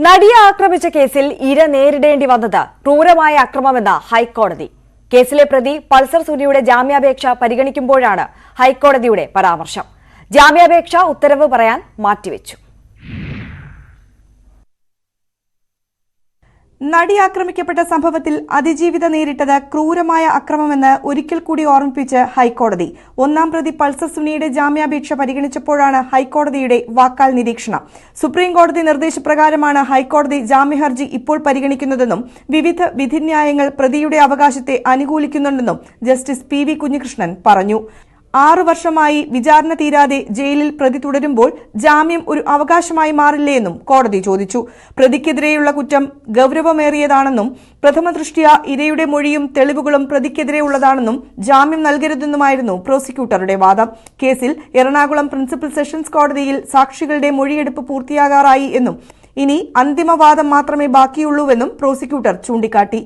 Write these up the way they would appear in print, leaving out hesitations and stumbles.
നടിയെ ആക്രമിച്ച കേസിൽ ഇര നേരിടേണ്ടി വന്നത് ക്രൂരമായ അക്രമമെന്ന് ഹൈക്കോടതി. കേസിലെ പ്രതി പൾസർ സുനിയുടെ ജാമ്യാപേക്ഷ പരിഗണിക്കുമ്പോഴാണ് ഹൈക്കോടതിയുടെ പരാമർശം. ജാമ്യാപേക്ഷ ഉത്തരവ് പറയാൻ മാറ്റിവെച്ചു. നടി ആക്രമിക്കപ്പെട്ട സംഭവത്തിൽ അതിജീവിത നേരിട്ടത് ക്രൂരമായ അക്രമമെന്ന് ഒരിക്കൽ കൂടി ഓർമ്മിപ്പിച്ച് ഹൈക്കോടതി. ഒന്നാം പ്രതി പൾസർ സുനിയുടെ ജാമ്യാപേക്ഷ പരിഗണിച്ചപ്പോഴാണ് ഹൈക്കോടതിയുടെ വാക്കാൽ നിരീക്ഷണം. സുപ്രീംകോടതി നിർദ്ദേശപ്രകാരമാണ് ഹൈക്കോടതി ജാമ്യഹർജി ഇപ്പോൾ പരിഗണിക്കുന്നതെന്നും വിവിധ വിധിന്യായങ്ങൾ പ്രതിയുടെ അവകാശത്തെ അനുകൂലിക്കുന്നുണ്ടെന്നും ജസ്റ്റിസ് പി.വി. കുഞ്ഞികൃഷ്ണൻ പറഞ്ഞു. 6 വർഷമായി വിചാരണ തീരാതെ ജയിലിൽ പ്രതി തുടരുമ്പോൾ ജാമ്യം ഒരു അവകാശമായി മാറില്ലേ എന്നും കോടതി ചോദിച്ചു. പ്രതിക്കെതിരെയുള്ള കുറ്റം ഗൌരവമേറിയതാണെന്നും പ്രഥമദൃഷ്ട്യാ ഇരയുടെ മൊഴിയും തെളിവുകളും പ്രതിക്കെതിരെ ഉള്ളതാണെന്നും ജാമ്യം നൽകരുതെന്നുമായിരുന്നു പ്രോസിക്യൂട്ടറുടെ വാദം. കേസിൽ എറണാകുളം പ്രിൻസിപ്പൽ സെഷൻസ് കോടതിയിൽ സാക്ഷികളുടെ മൊഴിയെടുപ്പ് പൂർത്തിയാകാറായി എന്നും ഇനി അന്തിമവാദം മാത്രമേ ബാക്കിയുള്ളൂവെന്നും പ്രോസിക്യൂട്ടർ ചൂണ്ടിക്കാട്ടി.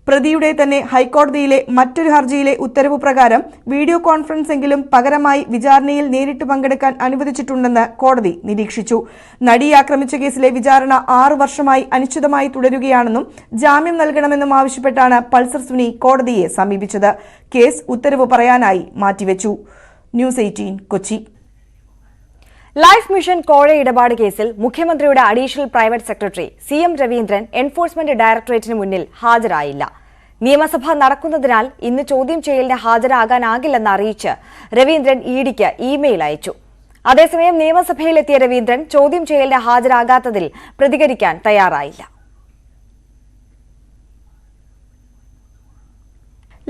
പ്രതിയുടെ തന്നെ ഹൈക്കോടതിയിലെ മറ്റൊരു ഹർജിയിലെ ഉത്തരവ് പ്രകാരം വീഡിയോ കോൺഫറൻസെങ്കിലും പകരമായി വിചാരണയിൽ നേരിട്ട് പങ്കെടുക്കാൻ അനുവദിച്ചിട്ടുണ്ടെന്ന് കോടതി നിരീക്ഷിച്ചു. നടിയെ ആക്രമിച്ച കേസിലെ വിചാരണ 6 വർഷമായി അനിശ്ചിതമായി തുടരുകയാണെന്നും ജാമ്യം നൽകണമെന്നും ആവശ്യപ്പെട്ടാണ് പൾസർ സുനി കോടതിയെ സമീപിച്ചത്. കേസ് ഉത്തരവ് പറയാനായി മാറ്റിവെച്ചു. ന്യൂസ് 18 കൊച്ചി. ലൈഫ് മിഷൻ കോഴ ഇടപാട് കേസിൽ മുഖ്യമന്ത്രിയുടെ additional private secretary CM Raveendran enforcement ഡയറക്ടറേറ്റിന് മുന്നിൽ ഹാജരായില്ല. നിയമസഭ നടക്കുന്നതിനാൽ ഇന്ന് ചോദ്യം ചെയ്യലിന് ഹാജരാകാനാകില്ലെന്ന് അറിയിച്ച് രവീന്ദ്രൻ ഇഡിക്ക് ഇമെയിൽ അയച്ചു. അതേസമയം നിയമസഭയിലെത്തിയ രവീന്ദ്രൻ ചോദ്യം ചെയ്യലിന് ഹാജരാകാത്തതിൽ പ്രതികരിക്കാൻ തയ്യാറായില്ല.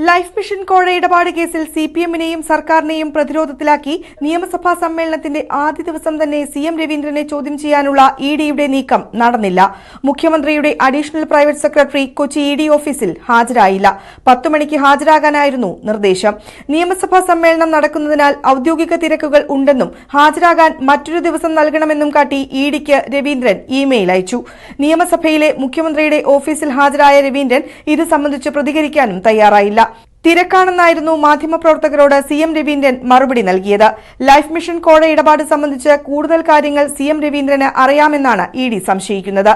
ലൈഫ് മിഷൻ കോഴ ഇടപാട് കേസിൽ CPM-നെയും സർക്കാരിനെയും പ്രതിരോധത്തിലാക്കി നിയമസഭാ സമ്മേളനത്തിന്റെ ആദ്യ ദിവസം തന്നെ CM രവീന്ദ്രനെ ചോദ്യം ചെയ്യാനുള്ള ഇഡിയുടെ നീക്കം നടന്നില്ല. മുഖ്യമന്ത്രിയുടെ additional private secretary Kochi ED ഓഫീസിൽ ഹാജരായില്ല. 10 മണിക്ക് ഹാജരാകാനായിരുന്നു നിർദ്ദേശം. നിയമസഭാ സമ്മേളനം നടക്കുന്നതിനാൽ ഔദ്യോഗിക തിരക്കുകൾ ഉണ്ടെന്നും ഹാജരാകാൻ മറ്റൊരു ദിവസം നൽകണമെന്നും കാട്ടി ഇഡിക്ക് രവീന്ദ്രൻ ഇമെയിൽ അയച്ചു. നിയമസഭയിലെ മുഖ്യമന്ത്രിയുടെ ഓഫീസിൽ ഹാജരായ രവീന്ദ്രൻ ഇത് സംബന്ധിച്ച് പ്രതികരിക്കാനും തയ്യാറായില്ല. തിരക്കാണെന്നായിരുന്നു മാധ്യമപ്രവർത്തകരോട് CM രവീന്ദ്രൻ മറുപടി നൽകിയത്. ലൈഫ് മിഷൻ കോഴ ഇടപാട് സംബന്ധിച്ച് കൂടുതൽ കാര്യങ്ങൾ CM രവീന്ദ്രന് അറിയാമെന്നാണ് ഇഡി സംശയിക്കുന്നത്.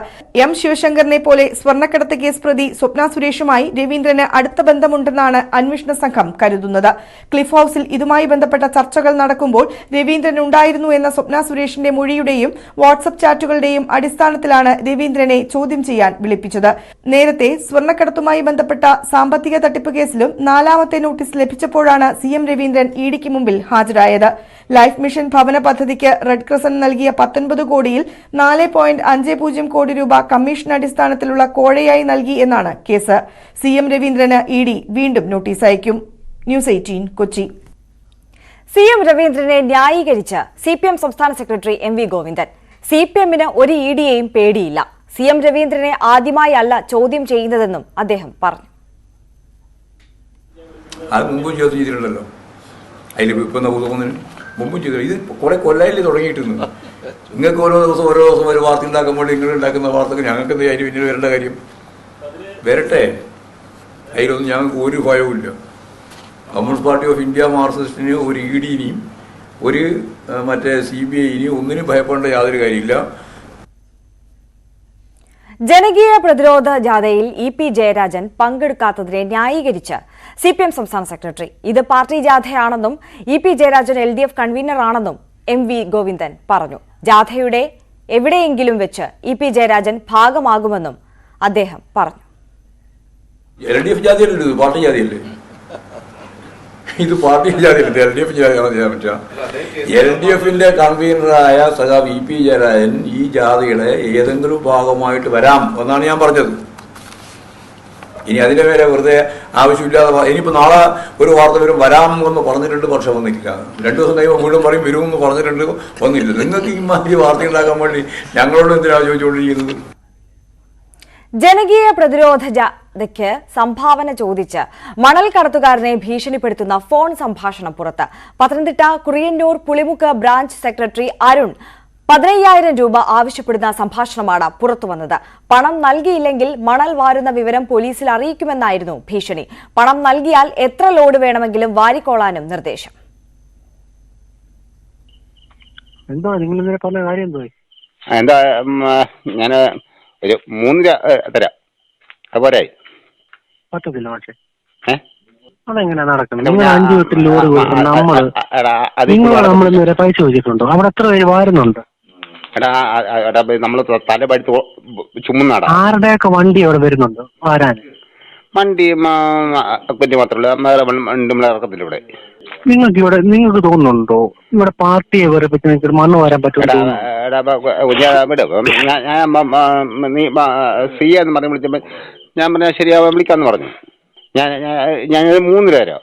M ശിവശങ്കറിനെ പോലെ സ്വർണ്ണക്കടത്ത് കേസ് പ്രതി സ്വപ്ന സുരേഷുമായി രവീന്ദ്രന് അടുത്ത ബന്ധമുണ്ടെന്നാണ് അന്വേഷണ സംഘം കരുതുന്നത്. ക്ലിഫ് ഹൌസിൽ ഇതുമായി ബന്ധപ്പെട്ട ചർച്ചകൾ നടക്കുമ്പോൾ രവീന്ദ്രൻ ഉണ്ടായിരുന്നു എന്ന സ്വപ്ന സുരേഷിന്റെ മൊഴിയുടെയും വാട്സ്ആപ്പ് ചാറ്റുകളുടെയും അടിസ്ഥാനത്തിലാണ് രവീന്ദ്രനെ ചോദ്യം ചെയ്യാൻ വിളിപ്പിച്ചത്. നേരത്തെ സ്വർണ്ണക്കടത്തുമായി ബന്ധപ്പെട്ട സാമ്പത്തിക തട്ടിപ്പ് കേസിലും 4ാമത്തെ നോട്ടീസ് ലഭിച്ചപ്പോഴാണ് CM രവീന്ദ്രൻ ഇഡിക്ക് മുമ്പിൽ ഹാജരായത്. ലൈഫ് മിഷൻ ഭവന പദ്ധതിക്ക് റെഡ് ക്രസന്റ് നൽകിയ 19 കോടിയിൽ 4.50 കോടി രൂപ കമ്മീഷൻ അടിസ്ഥാനത്തിലുള്ള കോഴയായി നൽകി എന്നാണ് കേസ്. CM രവീന്ദ്രന് ഇഡി വീണ്ടും നോട്ടീസ് അയക്കും. ന്യൂസ് 18 കൊച്ചി. CM രവീന്ദ്രനെ ന്യായീകരിച്ച് CPM സംസ്ഥാന സെക്രട്ടറി MV ഗോവിന്ദൻ. CPM-ന് ഒരു ഇഡിയെയും പേടിയില്ല. CM രവീന്ദ്രനെ ആദ്യമായി അല്ല ചോദ്യം ചെയ്യുന്നതെന്നും അദ്ദേഹം പറഞ്ഞു. അത് മുമ്പും ചെയ്തിട്ടുണ്ടല്ലോ. അതിൽ ഇപ്പം തോന്നുന്നു മുമ്പും ചെയ്തു. ഇത് കുറെ കൊല്ലയിൽ തുടങ്ങിയിട്ടുണ്ട്. നിങ്ങൾക്ക് ഓരോ ദിവസം ഒരു വാർത്ത ഉണ്ടാക്കാൻ വേണ്ടി നിങ്ങൾ ഉണ്ടാക്കുന്ന വാർത്തക്ക് ഞങ്ങൾക്ക് എന്ത് അതിന് പിന്നീട് വരേണ്ട കാര്യം? വരട്ടെ, അതിലൊന്നും ഞങ്ങൾക്ക് ഒരു ഭയവുമില്ല. കമ്മ്യൂണിസ്റ്റ് പാർട്ടി ഓഫ് ഇന്ത്യ മാർക്സിസ്റ്റിന് ഒരു ഇഡിനെയും ഒരു മറ്റേ CBI-നെയും ഒന്നിനും ഭയപ്പെടേണ്ട യാതൊരു കാര്യമില്ല. ജനകീയ പ്രതിരോധ ജാഥയിൽ EP ജയരാജൻ പങ്കെടുക്കാത്തതിനെ ന്യായീകരിച്ച് CPM സംസ്ഥാന സെക്രട്ടറി. ഇത് പാർട്ടി ജാഥയാണെന്നും EP ജയരാജൻ LDF കൺവീനറാണെന്നും MV ഗോവിന്ദൻ പറഞ്ഞു. ജാഥയുടെ എവിടെയെങ്കിലും വെച്ച് EP ജയരാജൻ ഭാഗമാകുമെന്നും അദ്ദേഹം പറഞ്ഞു. LDF ജാഥയല്ലേ, പാർട്ടി ജാഥയല്ലേ? ഇത് പാർട്ടി ജാഥയല്ലേ, LDF ജാഥയാണ് ചെയ്യാൻ പറ്റുക. LDF-ന്റെ കൺവീനറായ സഖാവ് EP ജയരാജൻ ഈ ജാഥയുടെ ഏതെങ്കിലും ഭാഗമായിട്ട് വരാം എന്നാണ് ഞാൻ പറഞ്ഞത്. ഇനി അതിൻ്റെ മേലെ വെറുതെ ആവശ്യമില്ലാതെ ഇനിയിപ്പോൾ നാളെ ഒരു വാർത്ത വരും വരാം എന്ന് പറഞ്ഞിട്ടുണ്ട്, പക്ഷെ വന്നിട്ടില്ല. 2 ദിവസം കഴിയുമ്പോൾ വീണ്ടും പറയും വരുമെന്ന് പറഞ്ഞിട്ടുണ്ട്, വന്നില്ല. നിങ്ങൾക്ക് ഇമാതിരി വാർത്ത ഉണ്ടാക്കാൻ വേണ്ടി ഞങ്ങളോട് എന്തിനാണ് ചോദിച്ചുകൊണ്ടിരിക്കുന്നത്? ജനകീയ പ്രതിരോധ ജാഥയ്ക്ക് സംഭാവന ചോദിച്ച് മണൽ കടത്തുകാരനെ ഭീഷണിപ്പെടുത്തുന്ന ഫോൺ സംഭാഷണം പുറത്ത്. പത്തനംതിട്ട കുറിയന്നൂർ പുളിമുക്ക് ബ്രാഞ്ച് സെക്രട്ടറി അരുൺ 15,000 രൂപ ആവശ്യപ്പെടുന്ന സംഭാഷണമാണ് പുറത്തുവന്നത്. പണം നൽകിയില്ലെങ്കിൽ മണൽ വാരുന്ന വിവരം പോലീസിൽ അറിയിക്കുമെന്നായിരുന്നു ഭീഷണി. പണം നൽകിയാൽ എത്ര ലോഡ് വേണമെങ്കിലും വാരിക്കോളാനും നിർദ്ദേശം. എന്താ നിങ്ങൾ പറഞ്ഞ കാര്യം? എന്താ ഞാൻ ഒരു 3 തരാം. അതുപോലെ പറ്റത്തില്ല പക്ഷേ അതെങ്ങനെയാ നടക്കുന്നത്? നിങ്ങൾ 5 വീട്ടിൽ ലോഡ് കൊടുക്കും, നമ്മൾ നേരെ പൈസ ചോദിച്ചിട്ടുണ്ടോ? അവിടെ എത്ര പേര് വരുന്നുണ്ട്? നമ്മള് തലപടുത്ത് ചുമന്നാടാ. ആരുടെയൊക്കെ വണ്ടി അവിടെ വരുന്നുണ്ട് വരാൻ? വണ്ടി കുറ്റി മാത്രമല്ല, വണ്ടി ഇറക്കത്തില്ല ഇവിടെ. നിങ്ങൾക്ക് തോന്നുന്നുണ്ടോ ഇവിടെ പാർട്ടിയെ വെറുപ്പിച്ച് മണ്ണ് വരാൻ പറ്റും? നീ സി എന്ന് പറഞ്ഞ് വിളിച്ചപ്പോ ഞാൻ പറഞ്ഞ ശരിയാവാൻ വിളിക്കാന്ന് പറഞ്ഞു. ഞാൻ 3 പേരോ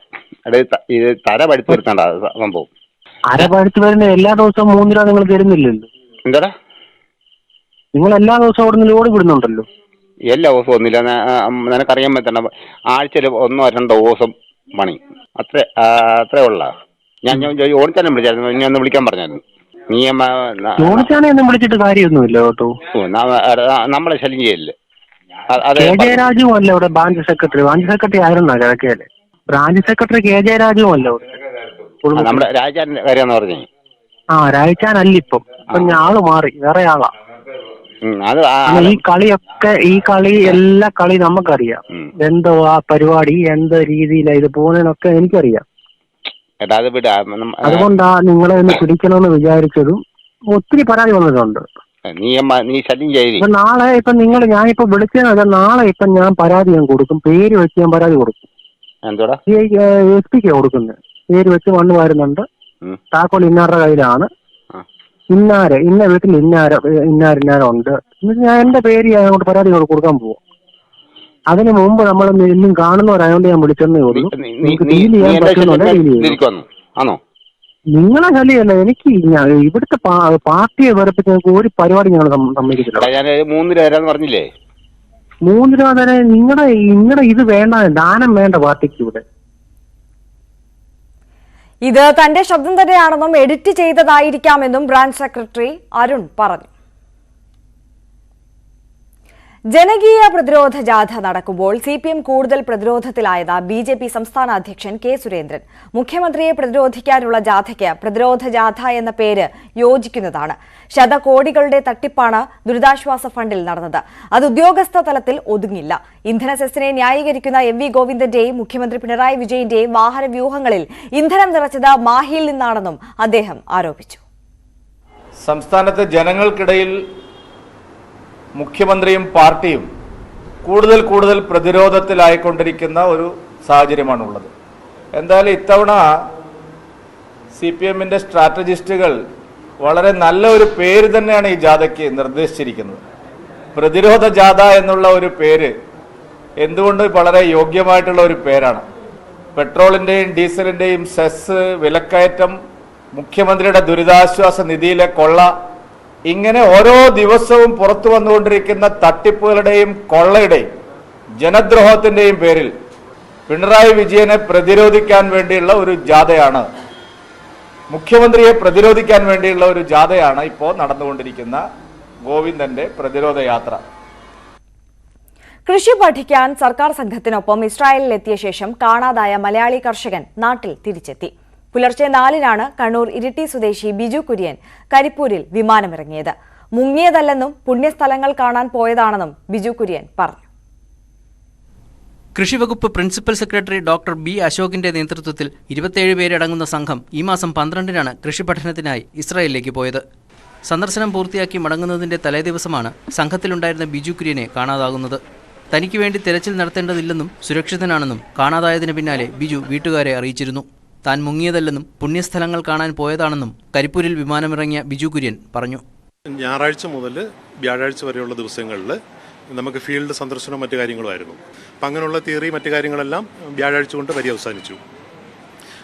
ഇത് തല പടുത്ത് വരുത്തണ്ട സംഭവം. അരപഴുത്ത് വരുന്ന എല്ലാ ദിവസവും 3 രൂപ നിങ്ങൾ തരുന്നില്ലല്ലോ. എന്താടാ? നിങ്ങൾ എല്ലാ ദിവസവും അവിടെ നിന്ന് ലോഡ് വിടുന്നുണ്ടല്ലോ. എല്ലാ ദിവസവും ഒന്നുമില്ല, നിനക്കറിയാൻ പറ്റണ്ട. ആഴ്ചയിൽ 1-2 ദിവസം പണി, അത്രേ ഉള്ള. ഞാൻ ഓടിച്ചാലും വിളിച്ചായിരുന്നു, ഇനി ഒന്ന് വിളിക്കാൻ പറഞ്ഞായിരുന്നു. നീ ഓടിച്ചാനൊന്നും വിളിച്ചിട്ട് കാര്യമൊന്നുമില്ല കേട്ടോ. നമ്മളെ ശല്യം ചെയ്യല്ലേ. KJ രാജുവും അല്ല ഇവിടെ ബ്രാഞ്ച് സെക്രട്ടറി. ബ്രാഞ്ച് സെക്രട്ടറി ആയിരുന്നാ കിഴക്കേല്? ബ്രാഞ്ച് സെക്രട്ടറി KJ രാജുവും അല്ല നമ്മുടെ രാജാന്റെ കാര്യമെന്ന് പറഞ്ഞേ. രാജാനല്ല ഇപ്പം ആള് മാറി, വേറെ ആളാ. ഈ കളി എല്ലാ കളി നമുക്കറിയാം. എന്തോ ആ പരിപാടി എന്ത് രീതിയിലാ ഇത് പോകുന്നതിനൊക്കെ എനിക്കറിയാം. അതുകൊണ്ടാ നിങ്ങളെ ഒന്ന് പിടിക്കണമെന്ന് വിചാരിച്ചതും. ഒത്തിരി പരാതി വന്നിട്ടുണ്ട്. നാളെ ഇപ്പൊ ഞാനിപ്പോ വിളിച്ചത് നാളെ ഇപ്പൊ ഞാൻ പരാതി കൊടുക്കും. പേര് വെച്ച് ഞാൻ പരാതി കൊടുക്കും. SP കൊടുക്കുന്നത് പേര് വെച്ച് മണ്ണ് വരുന്നുണ്ട്. താക്കോൽ ഇന്നാരുടെ കയ്യിലാണ്. ഇന്ന വീട്ടിൽ ഇന്നാരുണ്ട്. ഞാൻ എന്റെ പേര് അങ്ങോട്ട് പരാതി കൊടുക്കാൻ പോവും. അതിന് മുമ്പ് നമ്മൾ എന്നും കാണുന്നവരായോണ്ട് ഞാൻ വിളിച്ചെന്നേ ഉള്ളൂ. ഡീൽ ചെയ്യാൻ പറ്റുന്നുണ്ട് ഡീൽ ചെയ്യും. നിങ്ങളെ ശല്യമല്ല, എനിക്ക് ഇവിടുത്തെ പാർട്ടിയെ വെറുപ്പിച്ച് ഞങ്ങൾക്ക് ഒരു പരിപാടി ഞങ്ങൾ സമ്മതിക്കത്തില്ല. 3 രൂപ തരെ നിങ്ങളുടെ ഇത് വേണ്ട, ദാനം വേണ്ട പാർട്ടിക്ക് ഇവിടെ. ഇത് തന്റെ ശബ്ദം തന്നെയാണെന്നും എഡിറ്റ് ചെയ്തതായിരിക്കാമെന്നും ബ്രാഞ്ച് സെക്രട്ടറി അരുൺ പറഞ്ഞു. ജനകീയ പ്രതിരോധ ജാഥ നടക്കുമ്പോൾ CPM കൂടുതൽ പ്രതിരോധത്തിലായത് BJP സംസ്ഥാന അധ്യക്ഷൻ K സുരേന്ദ്രൻ. മുഖ്യമന്ത്രിയെ പ്രതിരോധിക്കാനുള്ള ജാഥയ്ക്ക് പ്രതിരോധ ജാഥ എന്ന പേര് യോജിക്കുന്നതാണ്. ശതകോടികളുടെ തട്ടിപ്പാണ് ദുരിതാശ്വാസ ഫണ്ടിൽ നടന്നത്. അത് ഉദ്യോഗസ്ഥ തലത്തിൽ ഒതുങ്ങില്ല. ഇന്ധന സെസ്സിനെ ന്യായീകരിക്കുന്ന MV ഗോവിന്ദന്റെയും മുഖ്യമന്ത്രി പിണറായി വിജയന്റെയും വാഹന വ്യൂഹങ്ങളിൽ ഇന്ധനം നിറച്ചത് മാഹിയിൽ നിന്നാണെന്നും അദ്ദേഹം ആരോപിച്ചു. സംസ്ഥാനത്തെ ജനങ്ങൾക്കിടയിൽ മുഖ്യമന്ത്രിയും പാർട്ടിയും കൂടുതൽ പ്രതിരോധത്തിലായിക്കൊണ്ടിരിക്കുന്ന ഒരു സാഹചര്യമാണുള്ളത്. എന്തായാലും ഇത്തവണ CPM-ന്റെ സ്ട്രാറ്റജിസ്റ്റുകൾ വളരെ നല്ല ഒരു പേര് തന്നെയാണ് ഈ ജാഥയ്ക്ക് നിർദ്ദേശിച്ചിരിക്കുന്നത്. പ്രതിരോധ ജാഥ എന്നുള്ള ഒരു പേര് എന്തുകൊണ്ട് വളരെ യോഗ്യമായിട്ടുള്ള ഒരു പേരാണ്. പെട്രോളിൻ്റെയും ഡീസലിൻ്റെയും സെസ്, വിലക്കയറ്റം, മുഖ്യമന്ത്രിയുടെ ദുരിതാശ്വാസ നിധിയിലെ കൊള്ള, ഇങ്ങനെ ഓരോ ദിവസവും പുറത്തു വന്നുകൊണ്ടിരിക്കുന്ന തട്ടിപ്പുകളുടെയും കൊള്ളയുടെയും ജനദ്രോഹത്തിന്റെയും പേരിൽ പിണറായി വിജയനെ പ്രതിരോധിക്കാൻ വേണ്ടിയുള്ള ഒരു ജാഥയാണ്, മുഖ്യമന്ത്രിയെ പ്രതിരോധിക്കാൻ വേണ്ടിയുള്ള ഒരു ജാഥയാണ് ഇപ്പോൾ നടന്നുകൊണ്ടിരിക്കുന്ന ഗോവിന്ദന്റെ പ്രതിരോധ യാത്ര. കൃഷി പഠിക്കാൻ സർക്കാർ സംഘത്തിനൊപ്പം ഇസ്രായേലിലെത്തിയ ശേഷം കാണാതായ മലയാളി കർഷകൻ നാട്ടിൽ തിരിച്ചെത്തി. പുലർച്ചെ 4-നാണ് കണ്ണൂർ ഇരിട്ടി സ്വദേശി ബിജു കുര്യൻ കരിപ്പൂരിൽ വിമാനമിറങ്ങിയത്. മുങ്ങിയതല്ലെന്നും പുണ്യസ്ഥലങ്ങൾ കാണാൻ പോയതാണെന്നും ബിജു കുര്യൻ പറഞ്ഞു. കൃഷിവകുപ്പ് പ്രിൻസിപ്പൽ സെക്രട്ടറി ഡോക്ടർ B അശോകിന്റെ നേതൃത്വത്തിൽ 27 പേരടങ്ങുന്ന സംഘം ഈ മാസം 12-നാണ് കൃഷി പഠനത്തിനായി ഇസ്രായേലിലേക്ക് പോയത്. സന്ദർശനം പൂർത്തിയാക്കി മടങ്ങുന്നതിന്റെ തലേദിവസമാണ് സംഘത്തിലുണ്ടായിരുന്ന ബിജു കുര്യനെ കാണാതാകുന്നത്. തനിക്ക് വേണ്ടി തെരച്ചിൽ നടത്തേണ്ടതില്ലെന്നും സുരക്ഷിതനാണെന്നും കാണാതായതിന് പിന്നാലെ ബിജു വീട്ടുകാരെ അറിയിച്ചിരുന്നു. താൻ മുങ്ങിയതല്ലെന്നും പുണ്യസ്ഥലങ്ങൾ കാണാൻ പോയതാണെന്നും കരിപ്പൂരിൽ വിമാനമിറങ്ങിയ ബിജു കുര്യൻ പറഞ്ഞു. ഞായറാഴ്ച മുതൽ വ്യാഴാഴ്ച വരെയുള്ള ദിവസങ്ങളിൽ നമുക്ക് ഫീൽഡ് സന്ദർശനവും മറ്റു കാര്യങ്ങളുമായിരുന്നു. അപ്പം അങ്ങനെയുള്ള തിയറി മറ്റു കാര്യങ്ങളെല്ലാം വ്യാഴാഴ്ച കൊണ്ട് അവസാനിച്ചു.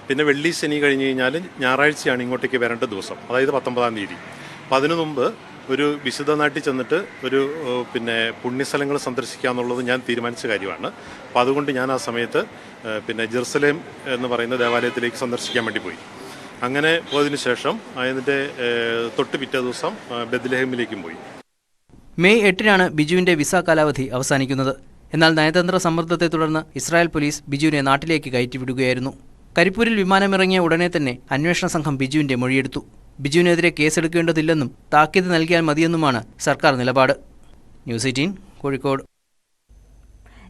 പിന്നെ വെള്ളി ശനി കഴിഞ്ഞ് കഴിഞ്ഞാൽ ഞായറാഴ്ചയാണ് ഇങ്ങോട്ടേക്ക് വരേണ്ട ദിവസം, അതായത് 19-ാം തീയതി. അപ്പം അതിനു മുമ്പ് ഒരു വിശുദ്ധ നാട്ടിൽ ചെന്നിട്ട് ഒരു പുണ്യസ്ഥലങ്ങൾ സന്ദർശിക്കുക എന്നുള്ളത് ഞാൻ തീരുമാനിച്ച കാര്യമാണ്. അപ്പോൾ അതുകൊണ്ട് ഞാൻ ആ സമയത്ത് ജെറുസലേം എന്ന് പറയുന്ന ദേവാലയത്തിലേക്ക് സന്ദർശിക്കാൻ വേണ്ടി പോയി. അങ്ങനെ പോയതിനു ശേഷം അതിൻ്റെ തൊട്ട് പിറ്റേ ദിവസം ബെത്ലഹേമിലേക്കും പോയി. മെയ് 8-നാണ് ബിജുവിന്റെ വിസ കാലാവധി അവസാനിക്കുന്നത്. എന്നാൽ നയതന്ത്ര സമ്മർദ്ദത്തെ തുടർന്ന് ഇസ്രായേൽ പോലീസ് ബിജുവിനെ നാട്ടിലേക്ക് കയറ്റിവിടുകയായിരുന്നു. കരിപ്പൂരിൽ വിമാനമിറങ്ങിയ ഉടനെ തന്നെ അന്വേഷണ സംഘം ബിജുവിന്റെ മൊഴിയെടുത്തു. ബിജുവിനെതിരെ കേസെടുക്കേണ്ടതില്ലെന്നും താക്കീത് നൽകിയാൽ മതിയെന്നുമാണ് സർക്കാർ നിലപാട്. ന്യൂസ് 18 കോഴിക്കോട്.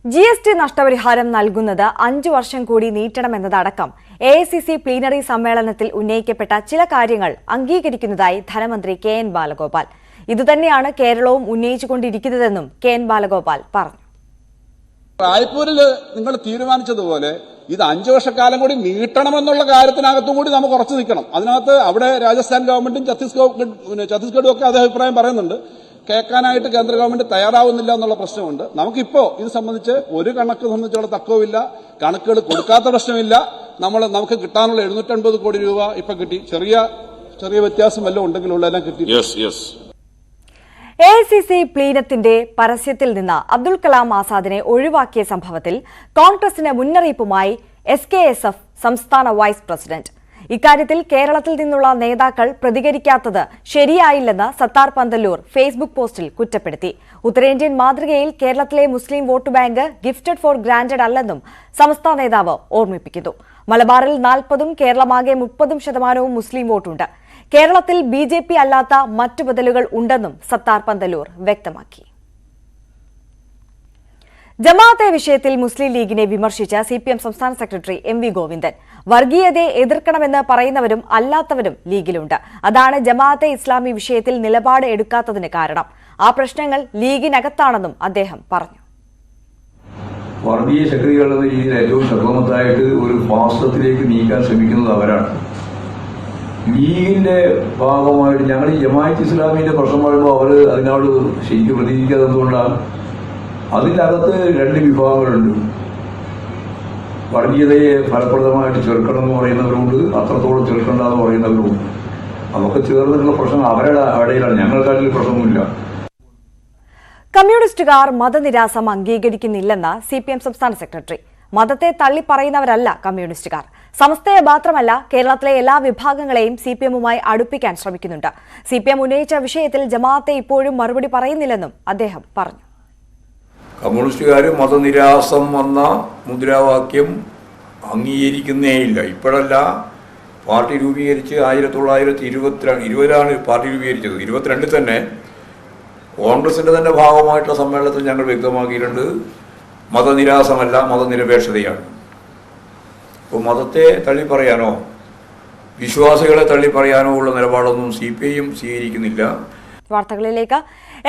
GST നഷ്ടപരിഹാരം നൽകുന്നത് 5 വർഷം കൂടി നീട്ടണമെന്നതടക്കം AICC പ്ലീനറി സമ്മേളനത്തിൽ ഉന്നയിക്കപ്പെട്ട ചില കാര്യങ്ങൾ അംഗീകരിക്കുന്നതായി ധനമന്ത്രി KN ബാലഗോപാൽ. ഇതുതന്നെയാണ് കേരളവും ഉന്നയിച്ചുകൊണ്ടിരിക്കുന്നതെന്നും KN ബാലഗോപാൽ പറഞ്ഞു. റായ്പൂരിൽ നിങ്ങൾ തീരുമാനിച്ചതുപോലെ ഇത് 5 വർഷക്കാലം കൂടി നീട്ടണമെന്നുള്ള കാര്യത്തിനകത്തും കൂടി നമുക്ക് ഉറച്ചു നിൽക്കണം. അതിനകത്ത് അവിടെ രാജസ്ഥാൻ ഗവൺമെന്റും ഛത്തീസ്ഗഡും ഒക്കെ അതേ അഭിപ്രായം പറയുന്നുണ്ട്. കേൾക്കാനായിട്ട് കേന്ദ്ര ഗവൺമെന്റ് തയ്യാറാവുന്നില്ല എന്നുള്ള പ്രശ്നമുണ്ട്. നമുക്കിപ്പോ ഇത് സംബന്ധിച്ച് ഒരു കണക്ക് സംബന്ധിച്ചുള്ള തക്കവുമില്ല, കണക്കുകൾ കൊടുക്കാത്ത പ്രശ്നമില്ല. നമുക്ക് കിട്ടാനുള്ള 750 കോടി രൂപ ഇപ്പൊ കിട്ടി. ചെറിയ വ്യത്യാസം വല്ലതും ഉണ്ടെങ്കിലുള്ള എല്ലാം കിട്ടി. AICC പ്ലീനത്തിന്റെ പരസ്യത്തിൽ നിന്ന് അബ്ദുൽ കലാം ആസാദിനെ ഒഴിവാക്കിയ സംഭവത്തിൽ കോൺഗ്രസിന് മുന്നറിയിപ്പുമായി SKSF സംസ്ഥാന വൈസ് പ്രസിഡന്റ്. ഇക്കാര്യത്തിൽ കേരളത്തിൽ നിന്നുള്ള നേതാക്കൾ പ്രതികരിക്കാത്തത് ശരിയായില്ലെന്ന് സത്താർ പന്തല്ലൂർ ഫേസ്ബുക്ക് പോസ്റ്റിൽ കുറ്റപ്പെടുത്തി. ഉത്തരേന്ത്യൻ മാതൃകയിൽ കേരളത്തിലെ മുസ്ലിം vote bank gifted for granted അല്ലെന്നും സംസ്ഥാന നേതാവ് ഓർമ്മിപ്പിക്കുന്നു. മലബാറിൽ 40%, കേരളമാകെ 30% മുസ്ലിം വോട്ടുണ്ട്. കേരളത്തിൽ BJP അല്ലാത്ത മറ്റു ബദലുകൾ ഉണ്ടെന്നും സത്താർ പന്തല്ലൂർ വ്യക്തമാക്കി. ജമാഅത്തെ വിഷയത്തിൽ മുസ്ലിം ലീഗിനെ വിമർശിച്ച CPM സംസ്ഥാന സെക്രട്ടറി MV ഗോവിന്ദൻ. വർഗീയതയെ എതിർക്കണമെന്ന് പറയുന്നവരും അല്ലാത്തവരും ലീഗിലുണ്ട്. അതാണ് ജമാഅത്തെ ഇസ്ലാമി വിഷയത്തിൽ നിലപാട് എടുക്കാത്തതിന് കാരണം. ആ പ്രശ്നങ്ങൾ ലീഗിനകത്താണെന്നും അദ്ദേഹം പറഞ്ഞു. വർഗീയ ശക്തികളുടെ രീതിയിൽ ഏറ്റവും ശക്തമത്തായിട്ട് ഒരു ഫാസിസത്തിലേക്ക് നീക്കാൻ ശ്രമിക്കുന്നത് അവരാണ്. ലീഗിന്റെ ഭാഗമായിട്ട് ഞങ്ങൾ ഈ ജമാഅത്ത് ഇസ്ലാമിന്റെ പ്രശ്നം പറയുമ്പോൾ അവർ അതിനോട് ശരിക്കും പ്രതികരിക്കാത്തതുകൊണ്ടാണ്. അതിനകത്ത് 2 വിഭാഗങ്ങളുണ്ട്. വർഗീയതയെ ഫലപ്രദമായിട്ട് ചെറുക്കണം എന്ന് പറയുന്നവരുണ്ട്, അത്രത്തോളം ചെറുക്കണ്ട എന്ന് പറയുന്നവരുണ്ട്. നമുക്ക് ചേർന്നിട്ടുള്ള പ്രശ്നം അവരുടെ ഇടയിലാണ്. ഞങ്ങൾക്കാട്ടിൽ പ്രശ്നമൊന്നുമില്ല. കമ്മ്യൂണിസ്റ്റുകാർ മതനിരാസം അംഗീകരിക്കുന്നില്ലെന്ന് CPM സംസ്ഥാന സെക്രട്ടറി. മതത്തെ തള്ളിപ്പറയുന്നവരല്ല കമ്മ്യൂണിസ്റ്റുകാർ. സമസ്തയെ മാത്രമല്ല, കേരളത്തിലെ എല്ലാ വിഭാഗങ്ങളെയും CPMുമായി അടുപ്പിക്കാൻ ശ്രമിക്കുന്നുണ്ട്. CPM ഉന്നയിച്ച വിഷയത്തിൽ ജമാഅത്തെ ഇപ്പോഴും മറുപടി പറയുന്നില്ലെന്നും അദ്ദേഹം പറഞ്ഞു. കമ്മ്യൂണിസ്റ്റുകാർ മതനിരാസം എന്ന മുദ്രാവാക്യം അംഗീകരിക്കുന്നേയില്ല. ഇപ്പോഴല്ല, പാർട്ടി രൂപീകരിച്ച് 1920 പാർട്ടി രൂപീകരിച്ചത്. 22 തന്നെ കോൺഗ്രസിന്റെ തന്നെ ഭാഗമായിട്ടുള്ള സമ്മേളനത്തിൽ ഞങ്ങൾ വ്യക്തമാക്കിയിട്ടുണ്ട്, മതനിരാസമല്ല, മതനിരപേക്ഷതയാണ്. അപ്പോൾ മതത്തെ തള്ളിപ്പറയാനോ വിശ്വാസികളെ തള്ളിപ്പറയാനോ ഉള്ള നിലപാടൊന്നും CPIയും സ്വീകരിക്കുന്നില്ല. വാർത്തകളിലേക്ക്.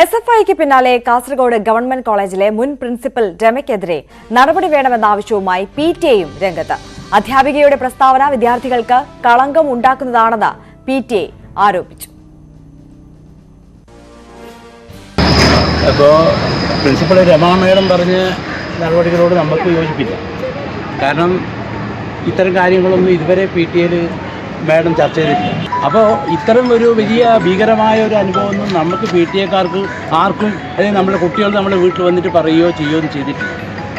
SFIക്ക് പിന്നാലെ കാസർഗോഡ് ഗവൺമെന്റ് കോളേജിലെ മുൻ പ്രിൻസിപ്പൽ രമയ്ക്കെതിരെ നടപടി വേണമെന്ന ആവശ്യവുമായി PTA-യും രംഗത്ത്. അധ്യാപികയുടെ പ്രസ്താവന വിദ്യാർത്ഥികൾക്ക് കളങ്കം ഉണ്ടാക്കുന്നതാണെന്ന് PTA ആരോപിച്ചു. അപ്പോൾ പ്രിൻസിപ്പൽ രമാ മേഡം പറഞ്ഞ നടപടികളോട് നമുക്ക് യോജിപ്പില്ല. കാരണം ഇത്തരം കാര്യങ്ങളൊന്നും ഇതുവരെ PTA-യിൽ മാഡം ചർച്ച ചെയ്തിട്ടില്ല. അപ്പോൾ ഇത്തരം ഒരു വലിയ ഭീകരമായ ഒരു അനുഭവമൊന്നും നമുക്ക് PTA-ക്കാർക്ക് ആർക്കും, അല്ലെങ്കിൽ നമ്മുടെ കുട്ടികൾ നമ്മുടെ വീട്ടിൽ വന്നിട്ട് പറയുകയോ ചെയ്യുകയോ ചെയ്തിട്ടില്ല.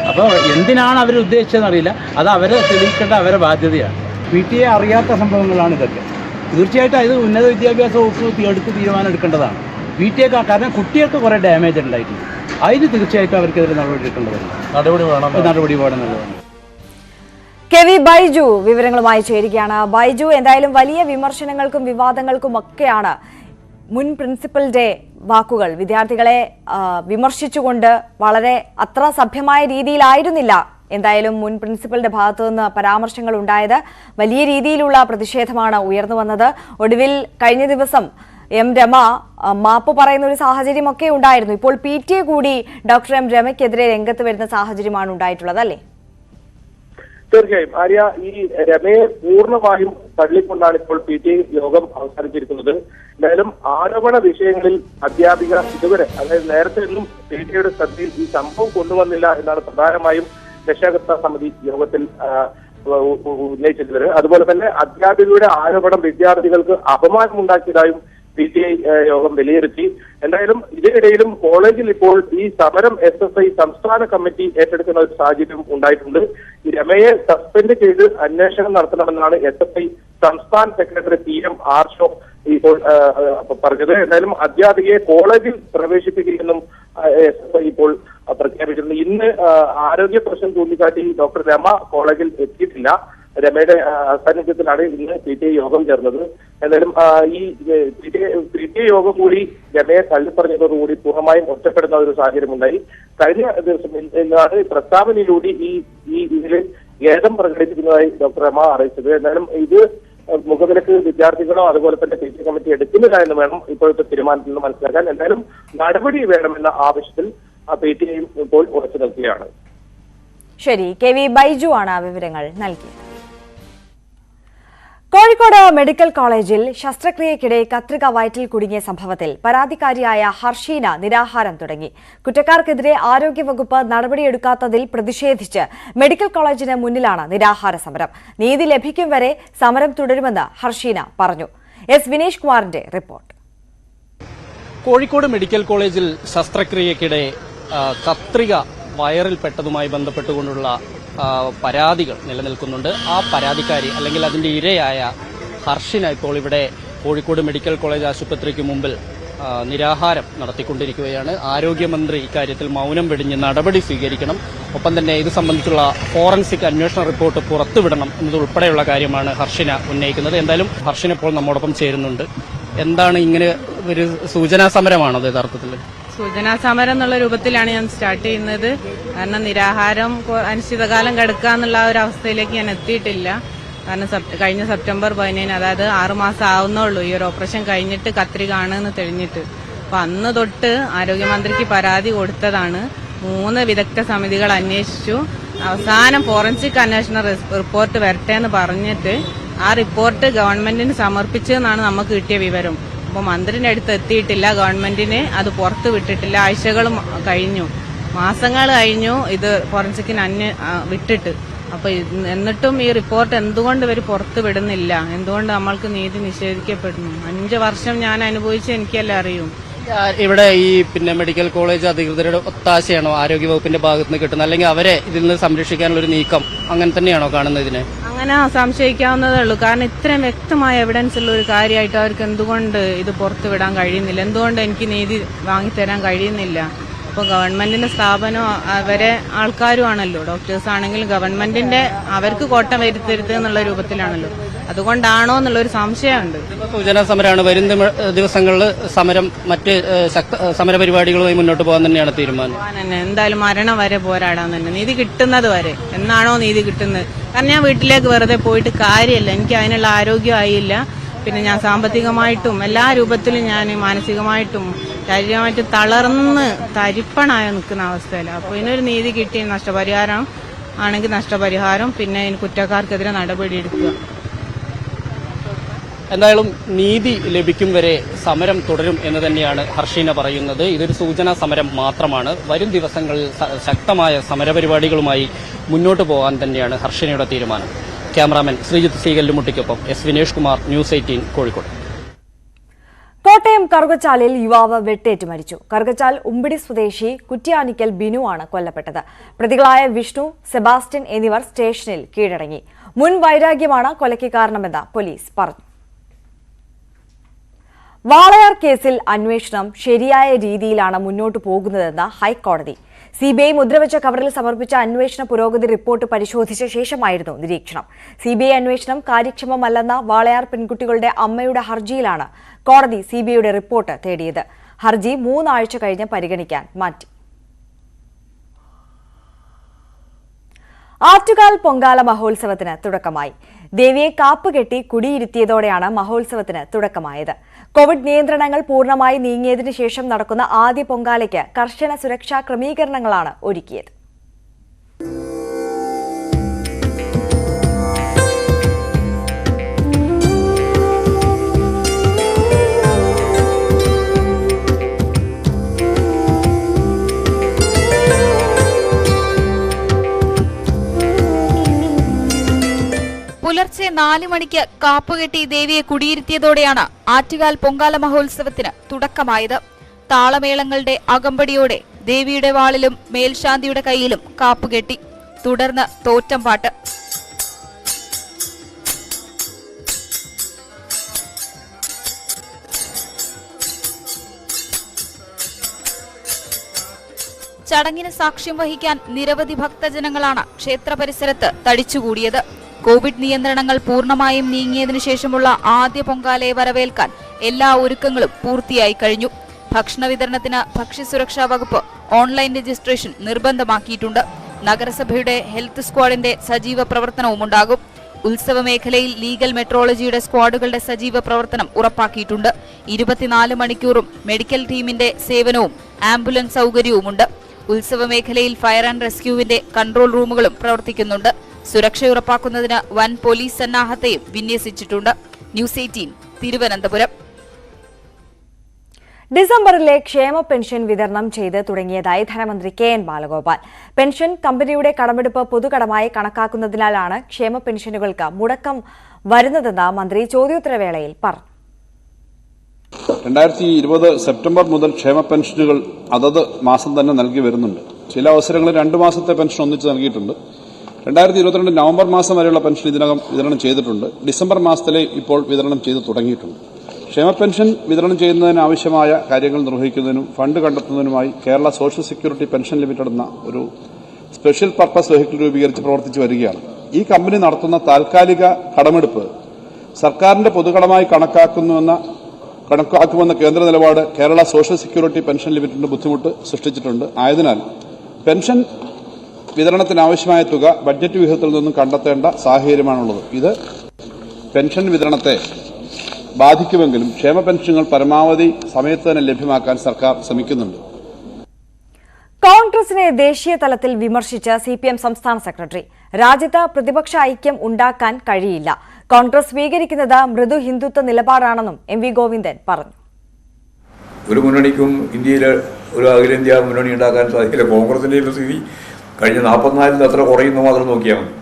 അപ്പോൾ എന്തിനാണ് അവർ ഉദ്ദേശിച്ചതെന്നറിയില്ല. അത് അവരെ തെളിയിക്കേണ്ട അവരെ ബാധ്യതയാണ്. PTA അറിയാത്ത സംഭവങ്ങളാണ് ഇതൊക്കെ. തീർച്ചയായിട്ടും ഇത് ഉന്നത വിദ്യാഭ്യാസ വകുപ്പ് എടുത്ത് തീരുമാനം എടുക്കേണ്ടതാണ്. PTA-ക്കാർ, കാരണം കുട്ടികൾക്ക് കുറേ ഡാമേജ് ഉണ്ടായിട്ടുണ്ട്. അതിന് തീർച്ചയായിട്ടും അവർക്കെതിരെ നടപടി എടുക്കേണ്ടതാണ്. നടപടി വേണമെന്നുള്ളതാണ്. KV ബൈജു വിവരങ്ങളുമായി ചേരുകയാണ്. ബൈജു, എന്തായാലും വലിയ വിമർശനങ്ങൾക്കും വിവാദങ്ങൾക്കും ഒക്കെയാണ് മുൻ പ്രിൻസിപ്പലിന്റെ വാക്കുകൾ. വിദ്യാർത്ഥികളെ വിമർശിച്ചുകൊണ്ട് വളരെ അത്ര സഭ്യമായ രീതിയിലായിരുന്നില്ല എന്തായാലും മുൻ പ്രിൻസിപ്പലിന്റെ ഭാഗത്തു നിന്ന് പരാമർശങ്ങൾ ഉണ്ടായത്. വലിയ രീതിയിലുള്ള പ്രതിഷേധമാണ് ഉയർന്നു വന്നത്. ഒടുവിൽ കഴിഞ്ഞ ദിവസം രമ മാപ്പ് പറയുന്ന ഒരു സാഹചര്യമൊക്കെ ഉണ്ടായിരുന്നു. ഇപ്പോൾ PTA കൂടി ഡോക്ടർ രമയ്ക്കെതിരെ രംഗത്ത് വരുന്ന സാഹചര്യമാണ് ഉണ്ടായിട്ടുള്ളത്, അല്ലേ? തീർച്ചയായും ആര്യ, ഈ രമയെ പൂർണ്ണമായും തള്ളിക്കൊണ്ടാണ് ഇപ്പോൾ PTA യോഗം അവസാനിച്ചിരിക്കുന്നത്. എന്തായാലും ആരോപണ വിഷയങ്ങളിൽ അധ്യാപിക ഇതുവരെ, അതായത് നേരത്തെ ഒന്നും PTA-യുടെ ശ്രദ്ധയിൽ ഈ സംഭവം കൊണ്ടുവന്നില്ല എന്നാണ് പ്രധാനമായും രക്ഷാകർത്താ സമിതി യോഗത്തിൽ ഉന്നയിച്ചത്. അതുപോലെ തന്നെ അധ്യാപികയുടെ ആരോപണം വിദ്യാർത്ഥികൾക്ക് അപമാനമുണ്ടാക്കിയതായും PTA യോഗം വിലയിരുത്തി. എന്തായാലും ഇതിനിടയിലും കോളേജിൽ ഇപ്പോൾ ഈ സമരം SFI സംസ്ഥാന കമ്മിറ്റി ഏറ്റെടുക്കുന്ന ഒരു സാഹചര്യം ഉണ്ടായിട്ടുണ്ട്. ഈ രമയെ സസ്പെൻഡ് ചെയ്ത് അന്വേഷണം നടത്തണമെന്നാണ് SFI സംസ്ഥാന സെക്രട്ടറി PM ആർഷോ ഇപ്പോൾ പറഞ്ഞത്. എന്തായാലും അധ്യാപികയെ കോളേജിൽ പ്രവേശിപ്പിക്കില്ലെന്നും SFI ഇപ്പോൾ പ്രഖ്യാപിച്ചിട്ടുണ്ട്. ഇന്ന് ആരോഗ്യ പ്രശ്നം ചൂണ്ടിക്കാട്ടി ഡോക്ടർ രമ കോളേജിൽ എത്തിയിട്ടില്ല. രമയുടെ സാന്നിധ്യത്തിലാണ് ഇന്ന് PTA യോഗം ചേർന്നത്. എന്തായാലും ഈ പി ടി ഐ യോഗം കൂടി രമയെ തള്ളിപ്പറഞ്ഞതോടുകൂടി പൂർണ്ണമായും ഒറ്റപ്പെടുന്ന ഒരു സാഹചര്യമുണ്ടായി. കഴിഞ്ഞ ദിവസം ഇന്നാണ് പ്രസ്താവനയിലൂടെ ഇതിൽ ഖേദം പ്രകടിപ്പിക്കുന്നതായി ഡോക്ടർ രമ അറിയിച്ചത്. എന്നാലും ഇത് മുഖവിലക്ക് വിദ്യാർത്ഥികളോ അതുപോലെ തന്നെ പി ടി കമ്മിറ്റി എടുക്കുന്നില്ല എന്ന് വേണം ഇപ്പോഴത്തെ തീരുമാനത്തിൽ നിന്ന് മനസ്സിലാക്കാൻ. എന്തായാലും നടപടി വേണമെന്ന ആവശ്യത്തിൽ പി ടി ഐ ഇപ്പോൾ ഉറച്ചു നിൽക്കുകയാണ്. ശരി, കെ വി ബൈജു ആണ് വിവരങ്ങൾ നൽകിയത്. കോഴിക്കോട് മെഡിക്കൽ കോളേജിൽ ശസ്ത്രക്രിയയ്ക്കിടെ കത്രിക വയറ്റിൽ കുടുങ്ങിയ സംഭവത്തിൽ പരാതിക്കാരിയായ ഹർഷീന നിരാഹാരം തുടങ്ങി. കുറ്റക്കാർക്കെതിരെ ആരോഗ്യവകുപ്പ് നടപടിയെടുക്കാത്തതിൽ പ്രതിഷേധിച്ച് മെഡിക്കൽ കോളേജിന് മുന്നിലാണ് നിരാഹാര സമരം. നീതി ലഭിക്കും വരെ സമരം തുടരുമെന്ന് ഹർഷീന പറഞ്ഞു. എസ് വിനേഷ് കുമാറിന്റെ റിപ്പോർട്ട്. കോഴിക്കോട് മെഡിക്കൽ കോളേജിൽ ശസ്ത്രക്രിയയ്ക്കിടെ കത്രിക വയറിൽപ്പെട്ടതുമായി ബന്ധപ്പെട്ടുകൊണ്ടുള്ള പരാതികൾ നിലനിൽക്കുന്നുണ്ട്. ആ പരാതിക്കാരി അല്ലെങ്കിൽ അതിന്റെ ഇരയായ ഹർഷിന ഇപ്പോൾ ഇവിടെ കോഴിക്കോട് മെഡിക്കൽ കോളേജ് ആശുപത്രിക്ക് മുമ്പിൽ നിരാഹാരം നടത്തിക്കൊണ്ടിരിക്കുകയാണ്. ആരോഗ്യമന്ത്രി ഇക്കാര്യത്തിൽ മൗനം വെടിഞ്ഞ് നടപടി സ്വീകരിക്കണം, ഒപ്പം തന്നെ ഇത് സംബന്ധിച്ചുള്ള ഫോറൻസിക് അന്വേഷണ റിപ്പോർട്ട് പുറത്തുവിടണം എന്നതുൾപ്പെടെയുള്ള കാര്യമാണ് ഹർഷിന ഉന്നയിക്കുന്നത്. എന്തായാലും ഹർഷിന ഇപ്പോൾ നമ്മോടൊപ്പം ചേരുന്നുണ്ട്. എന്താണ് ഇങ്ങനെ ഒരു സൂചനാ സമരമാണത് യഥാർത്ഥത്തിൽ? സൂചനാ സമരം എന്നുള്ള രൂപത്തിലാണ് ഞാൻ സ്റ്റാർട്ട് ചെയ്യുന്നത്. കാരണം നിരാഹാരം അനിശ്ചിതകാലം കിടക്കുക എന്നുള്ള ഒരു അവസ്ഥയിലേക്ക് ഞാൻ എത്തിയിട്ടില്ല. കാരണം കഴിഞ്ഞ സെപ്റ്റംബർ 15, അതായത് 6 മാസം ആവുന്നുള്ളൂ ഈ ഒരു ഓപ്പറേഷൻ കഴിഞ്ഞിട്ട് കത്രിക ആണെന്ന് തെളിഞ്ഞിട്ട്. അപ്പൊ അന്ന് തൊട്ട് ആരോഗ്യമന്ത്രിക്ക് പരാതി കൊടുത്തതാണ്. 3 വിദഗ്ധ സമിതികൾ അന്വേഷിച്ചു. അവസാനം ഫോറൻസിക് അന്വേഷണ റിപ്പോർട്ട് വരട്ടെ എന്ന് പറഞ്ഞിട്ട് ആ റിപ്പോർട്ട് ഗവൺമെന്റിന് സമർപ്പിച്ചെന്നാണ് നമുക്ക് കിട്ടിയ വിവരം. അപ്പോൾ മന്ത്രിന്റെ അടുത്ത് എത്തിയിട്ടില്ല, ഗവൺമെന്റിന് അത് പുറത്തു വിട്ടിട്ടില്ല. ആഴ്ചകളും കഴിഞ്ഞു, മാസങ്ങൾ കഴിഞ്ഞു ഇത് ഫോറൻസിക്കിന് വിട്ടിട്ട്. അപ്പൊ എന്നിട്ടും ഈ റിപ്പോർട്ട് എന്തുകൊണ്ട് ഇവർ പുറത്തു വിടുന്നില്ല? എന്തുകൊണ്ട് നമ്മൾക്ക് നീതി നിഷേധിക്കപ്പെടുന്നു? 5 വർഷം ഞാൻ അനുഭവിച്ച് എനിക്കല്ലേ അറിയൂ. ഇവിടെ ഈ മെഡിക്കൽ കോളേജ് അധികൃതരുടെ ഒത്താശയാണോ ആരോഗ്യവകുപ്പിന്റെ ഭാഗത്ത് നിന്ന് കിട്ടുന്നത്, അല്ലെങ്കിൽ അവരെ ഇതിൽ നിന്ന് സംരക്ഷിക്കാനുള്ള ഒരു നീക്കം അങ്ങനെ തന്നെയാണോ കാണുന്നത്? ഇതിനെ അങ്ങനെ സംശയിക്കാവുന്നതേ ഉള്ളൂ. കാരണം ഇത്രയും വ്യക്തമായ എവിഡൻസ് ഉള്ള ഒരു കാര്യമായിട്ട് അവർക്ക് എന്തുകൊണ്ട് ഇത് പുറത്തുവിടാൻ കഴിയുന്നില്ല? എന്തുകൊണ്ട് എനിക്ക് നീതി വാങ്ങിത്തരാൻ കഴിയുന്നില്ല? അപ്പോൾ ഗവൺമെന്റിന്റെ സ്ഥാപനം അവരെ ആൾക്കാരുമാണല്ലോ. ഡോക്ടേഴ്സ് ആണെങ്കിലും ഗവൺമെന്റിന്റെ അവർക്ക് കോട്ടം വരുത്തരുത് എന്നുള്ള രൂപത്തിലാണല്ലോ. അതുകൊണ്ടാണോ എന്നുള്ളൊരു സംശയമുണ്ട്. സൂചനാ സമരമാണ്. വരും ദിവസങ്ങളിൽ സമരം മറ്റ് സമരപരിപാടികളുമായി മുന്നോട്ട് പോകാൻ തന്നെയാണ് തീരുമാനം. എന്തായാലും മരണം വരെ പോരാടാൻ തന്നെ, നീതി കിട്ടുന്നത് വരെ. എന്നാണോ നീതി കിട്ടുന്നത്? കാരണം ഞാൻ വീട്ടിലേക്ക് വെറുതെ പോയിട്ട് കാര്യമല്ല, എനിക്ക് അതിനുള്ള ആരോഗ്യം ആയില്ല. പിന്നെ ഞാൻ സാമ്പത്തികമായിട്ടും എല്ലാ രൂപത്തിലും ഞാൻ മാനസികമായിട്ടും ശാരീരികമായിട്ടും തളർന്ന് തരിപ്പണായ നിൽക്കുന്ന അവസ്ഥയിലാണ്. അപ്പോൾ ഇതിനൊരു നീതി കിട്ടി, നഷ്ടപരിഹാരം ആണെങ്കിൽ നഷ്ടപരിഹാരം, പിന്നെ കുറ്റക്കാർക്കെതിരെ നടപടിയെടുക്കുക. എന്തായാലും നീതി ലഭിക്കും വരെ സമരം തുടരും എന്ന് തന്നെയാണ് ഹർഷീന പറയുന്നത്. ഇതൊരു സൂചനാ സമരം മാത്രമാണ്. വരും ദിവസങ്ങളിൽ ശക്തമായ സമരപരിപാടികളുമായി മുന്നോട്ട് പോകാൻ തന്നെയാണ് ഹർഷീനയുടെ തീരുമാനം. ക്യാമറാമാൻ ശ്രീജിത്ത് സീകല്ലുമുട്ടിക്കൊപ്പം എസ് വിനേഷ് കുമാർ, ന്യൂസ് 18 കോഴിക്കോട്. കോട്ടയം കറുകച്ചാലിൽ യുവാവ് വെട്ടേറ്റ് മരിച്ചു. കറുകച്ചാൽ ഉമ്പിടി സ്വദേശി കുറ്റിയാനിക്കൽ ബിനു ആണ് കൊല്ലപ്പെട്ടത്. പ്രതികളായ വിഷ്ണു, സെബാസ്റ്റ്യൻ എന്നിവർ സ്റ്റേഷനിൽ കീഴടങ്ങി. മുൻ വൈരാഗ്യമാണ് കൊലയ്ക്ക് കാരണമെന്ന് പോലീസ് പറഞ്ഞു. വാളയാർ കേസിൽ അന്വേഷണം ശരിയായ രീതിയിലാണ് മുന്നോട്ടു പോകുന്നതെന്ന് ഹൈക്കോടതി. സിബിഐ മുദ്രവെച്ച കവറിൽ സമർപ്പിച്ച അന്വേഷണ പുരോഗതി റിപ്പോർട്ട് പരിശോധിച്ച ശേഷമായിരുന്നു നിരീക്ഷണം. സിബിഐ അന്വേഷണം കാര്യക്ഷമമല്ലെന്ന വാളയാർ പെൺകുട്ടികളുടെ അമ്മയുടെ ഹർജിയിലാണ് കോടതി സിബിഐയുടെ റിപ്പോർട്ട് തേടിയത്. ഹർജി 3 ആഴ്ച കഴിഞ്ഞ് പരിഗണിക്കാൻ മാറ്റി. ആറ്റുകാൽ പൊങ്കാല മഹോത്സവത്തിന് തുടക്കമായി. ദേവിയെ കാപ്പുകെട്ടി കുടിയിരുത്തിയതോടെയാണ് മഹോത്സവത്തിന് തുടക്കമായത്. കോവിഡ് നിയന്ത്രണങ്ങൾ പൂർണ്ണമായി നീങ്ങിയതിനു ശേഷം നടക്കുന്ന ആദ്യ പൊങ്കാലയ്ക്ക് കർശന സുരക്ഷാ ക്രമീകരണങ്ങളാണ് ഒരുക്കിയത്. പുലർച്ചെ 4 മണിക്ക് കാപ്പുകെട്ടി ദേവിയെ കുടിയിരുത്തിയതോടെയാണ് ആറ്റുകാൽ പൊങ്കാല മഹോത്സവത്തിന് തുടക്കമായത്. താളമേളങ്ങളുടെ അകമ്പടിയോടെ ദേവിയുടെ വാളിലും മേൽശാന്തിയുടെ കൈയിലും കാപ്പുകെട്ടി. തുടർന്ന് തോറ്റംപാട്ട്. ചടങ്ങിന് സാക്ഷ്യം വഹിക്കാൻ നിരവധി ഭക്തജനങ്ങളാണ് ക്ഷേത്ര പരിസരത്ത് തടിച്ചുകൂടിയത്. കോവിഡ് നിയന്ത്രണങ്ങൾ പൂർണ്ണമായും നീങ്ങിയതിനു ശേഷമുള്ള ആദ്യ പൊങ്കാലയെ വരവേൽക്കാൻ എല്ലാ ഒരുക്കങ്ങളും പൂർത്തിയായി കഴിഞ്ഞു. ഭക്ഷണ വിതരണത്തിന് ഭക്ഷ്യസുരക്ഷാ വകുപ്പ് ഓൺലൈൻ രജിസ്ട്രേഷൻ നിർബന്ധമാക്കിയിട്ടുണ്ട്. നഗരസഭയുടെ ഹെൽത്ത് സ്ക്വാഡിന്റെ സജീവ പ്രവർത്തനവുമുണ്ടാകും. ഉത്സവ മേഖലയിൽ ലീഗൽ മെട്രോളജിയുടെ സ്ക്വാഡുകളുടെ സജീവ പ്രവർത്തനം ഉറപ്പാക്കിയിട്ടുണ്ട്. 24 മണിക്കൂറും മെഡിക്കൽ ടീമിന്റെ സേവനവും ആംബുലൻസ് സൗകര്യവുമുണ്ട്. ഉത്സവ മേഖലയിൽ ഫയർ ആൻഡ് റെസ്ക്യൂവിന്റെ കൺട്രോൾ റൂമുകളും പ്രവർത്തിക്കുന്നുണ്ട്. സുരക്ഷ ഉറപ്പാക്കുന്നതിന് വൻ പോലീസ് സന്നാഹത്തെയും വിന്യസിച്ചിട്ടുണ്ട്. ന്യൂസ് 18 തിരുവനന്തപുരം. ഡിസംബറിലെ ക്ഷേമ പെൻഷൻ വിതരണം ചെയ്ത് തുടങ്ങിയതായി ധനമന്ത്രി KN ബാലഗോപാൽ. പെൻഷൻ കമ്പനിയുടെ കടമെടുപ്പ് പൊതുകടമായി കണക്കാക്കുന്നതിനാലാണ് ക്ഷേമ പെൻഷനുകൾക്ക് മുടക്കം വരുന്നതെന്ന് മന്ത്രി ചോദ്യോത്തരവേളയിൽ പറഞ്ഞു. 2020 സെപ്റ്റംബർ മുതൽ ക്ഷേമ പെൻഷനുകൾ അതത് മാസം തന്നെ നൽകി വരുന്നുണ്ട്. ചില അവസരങ്ങളിൽ 2 മാസത്തെ പെൻഷൻ ഒന്നിച്ച് നൽകിയിട്ടുണ്ട്. 2022 നവംബർ മാസം വരെയുള്ള പെൻഷൻ ഇതിനകം വിതരണം ചെയ്തിട്ടുണ്ട്. ഡിസംബർ മാസത്തിലെ ഇപ്പോൾ വിതരണം ചെയ്ത് തുടങ്ങിയിട്ടുണ്ട്. ക്ഷേമ പെൻഷൻ വിതരണം ചെയ്യുന്നതിന് ആവശ്യമായ കാര്യങ്ങൾ നിർവഹിക്കുന്നതിനും ഫണ്ട് കണ്ടെത്തുന്നതിനുമായി Kerala social security pension limited എന്ന ഒരു സ്പെഷ്യൽ പർപ്പസ് വെഹിക്കിൾ രൂപീകരിച്ച് പ്രവർത്തിച്ചു വരികയാണ്. ഈ കമ്പനി നടത്തുന്ന താൽക്കാലിക കടമെടുപ്പ് സർക്കാരിന്റെ പൊതുകടമായി കണക്കാക്കുമെന്ന കേന്ദ്ര നിലപാട് കേരള സോഷ്യൽ സെക്യൂരിറ്റി പെൻഷൻ ലിമിറ്റഡിന് ബുദ്ധിമുട്ട് സൃഷ്ടിച്ചിട്ടുണ്ട്. ആയതിനാൽ പെൻഷൻ വിതരണത്തിനാവശ്യമായ തുക ബഡ്ജറ്റ് വിഹിതത്തിൽ നിന്നും കണ്ടെത്തേണ്ട സാഹചര്യമാണുള്ളത്. ഇത് പെൻഷൻ വിതരണത്തെ ബാധിക്കുമെങ്കിലും ക്ഷേമ പെൻഷനുകൾ പരമാവധി സമയത്ത് തന്നെ ലഭ്യമാക്കാൻ സർക്കാർ ശ്രമിക്കുന്നുണ്ട്. കോൺഗ്രസിനെ ദേശീയ തലത്തിൽ വിമർശിച്ച CPM സംസ്ഥാന സെക്രട്ടറി, രാജ്യത്ത് പ്രതിപക്ഷ ഐക്യം ഉണ്ടാക്കാൻ കഴിയില്ല, കോൺഗ്രസ് സ്വീകരിക്കുന്നത് മൃദു ഹിന്ദുത്വ നിലപാടാണെന്നും MV ഗോവിന്ദൻ പറഞ്ഞു. ഒരു മുന്നണിക്കും ഇന്ത്യയിലെ ഒരു അഖിലേന്ത്യാ മുന്നണി ഉണ്ടാക്കാൻ സാധിക്കില്ല. കോൺഗ്രസിന്റെ സ്ഥിതി കഴിഞ്ഞ 44 അത്ര കുറയുന്നു മാത്രം നോക്കിയാൽ മതി.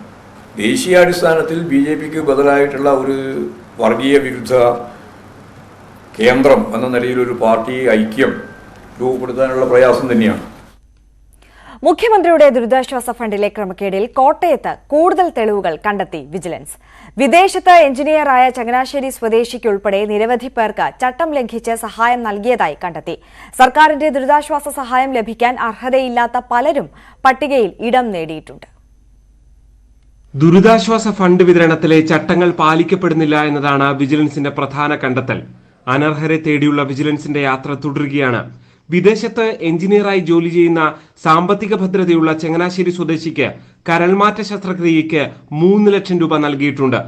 ദേശീയാടിസ്ഥാനത്തിൽ BJPക്ക് ബദലായിട്ടുള്ള ഒരു വർഗീയ വിരുദ്ധ കേന്ദ്രം എന്ന നിലയിൽ ഒരു പാർട്ടി ഐക്യം രൂപപ്പെടുത്താനുള്ള പ്രയാസം തന്നെയാണ്. മുഖ്യമന്ത്രിയുടെ ദുരിതാശ്വാസ ഫണ്ടിലെ ക്രമക്കേടിൽ കോട്ടയത്ത് കൂടുതൽ തെളിവുകൾ കണ്ടെത്തി വിജിലൻസ്. വിദേശത്ത് എഞ്ചിനീയറായ ചങ്ങനാശ്ശേരി സ്വദേശിക്കുൾപ്പെടെ നിരവധി പേർക്ക് ചട്ടം ലംഘിച്ച് സഹായം നൽകിയതായി കണ്ടെത്തി. സർക്കാരിന്റെ ദുരിതാശ്വാസ സഹായം ലഭിക്കാൻ അർഹതയില്ലാത്ത പലരും പട്ടികയിൽ ഇടം നേടിയിട്ടുണ്ട്. ദുരിതാശ്വാസ ഫണ്ട് വിതരണത്തിലെ ചട്ടങ്ങൾ പാലിക്കപ്പെടുന്നില്ല എന്നതാണ് വിജിലൻസിന്റെ പ്രധാന കണ്ടെത്തൽ. അനർഹരെ തേടിയുള്ള വിജിലൻസിന്റെ യാത്ര തുടരുകയാണ്. വിദേശത്ത് എഞ്ചിനീയറായി ജോലി ചെയ്യുന്ന സാമ്പത്തിക ഭദ്രതയുള്ള ചങ്ങനാശ്ശേരി സ്വദേശിക്ക് കരൾമാറ്റ ശസ്ത്രക്രിയയ്ക്ക് 3 ലക്ഷം രൂപ നൽകിയിട്ടുണ്ട്.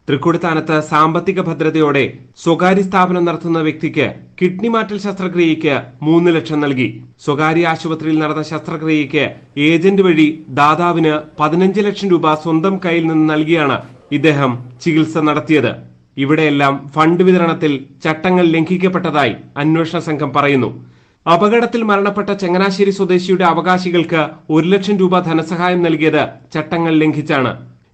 തൃക്കൊടിത്താനത്ത് സാമ്പത്തിക ഭദ്രതയോടെ സ്വകാര്യ സ്ഥാപനം നടത്തുന്ന വ്യക്തിക്ക് കിഡ്നി മാറ്റൽ ശസ്ത്രക്രിയയ്ക്ക് 3 ലക്ഷം നൽകി. സ്വകാര്യ ആശുപത്രിയിൽ നടന്ന ശസ്ത്രക്രിയയ്ക്ക് ഏജന്റ് വഴി ദാതാവിന് 15 ലക്ഷം രൂപ സ്വന്തം കയ്യിൽ നിന്ന് നൽകിയാണ് ഇദ്ദേഹം ചികിത്സ നടത്തിയത്. ഇവിടെയെല്ലാം ഫണ്ട് വിതരണത്തിൽ ചട്ടങ്ങൾ ലംഘിക്കപ്പെട്ടതായി അന്വേഷണ സംഘം പറയുന്നു. അപകടത്തിൽ മരണപ്പെട്ട ചങ്ങനാശ്ശേരി സ്വദേശിയുടെ അവകാശികൾക്ക് 1 ലക്ഷം രൂപ ധനസഹായം നൽകിയത് ചട്ടങ്ങൾ ലംഘിച്ചാണ്.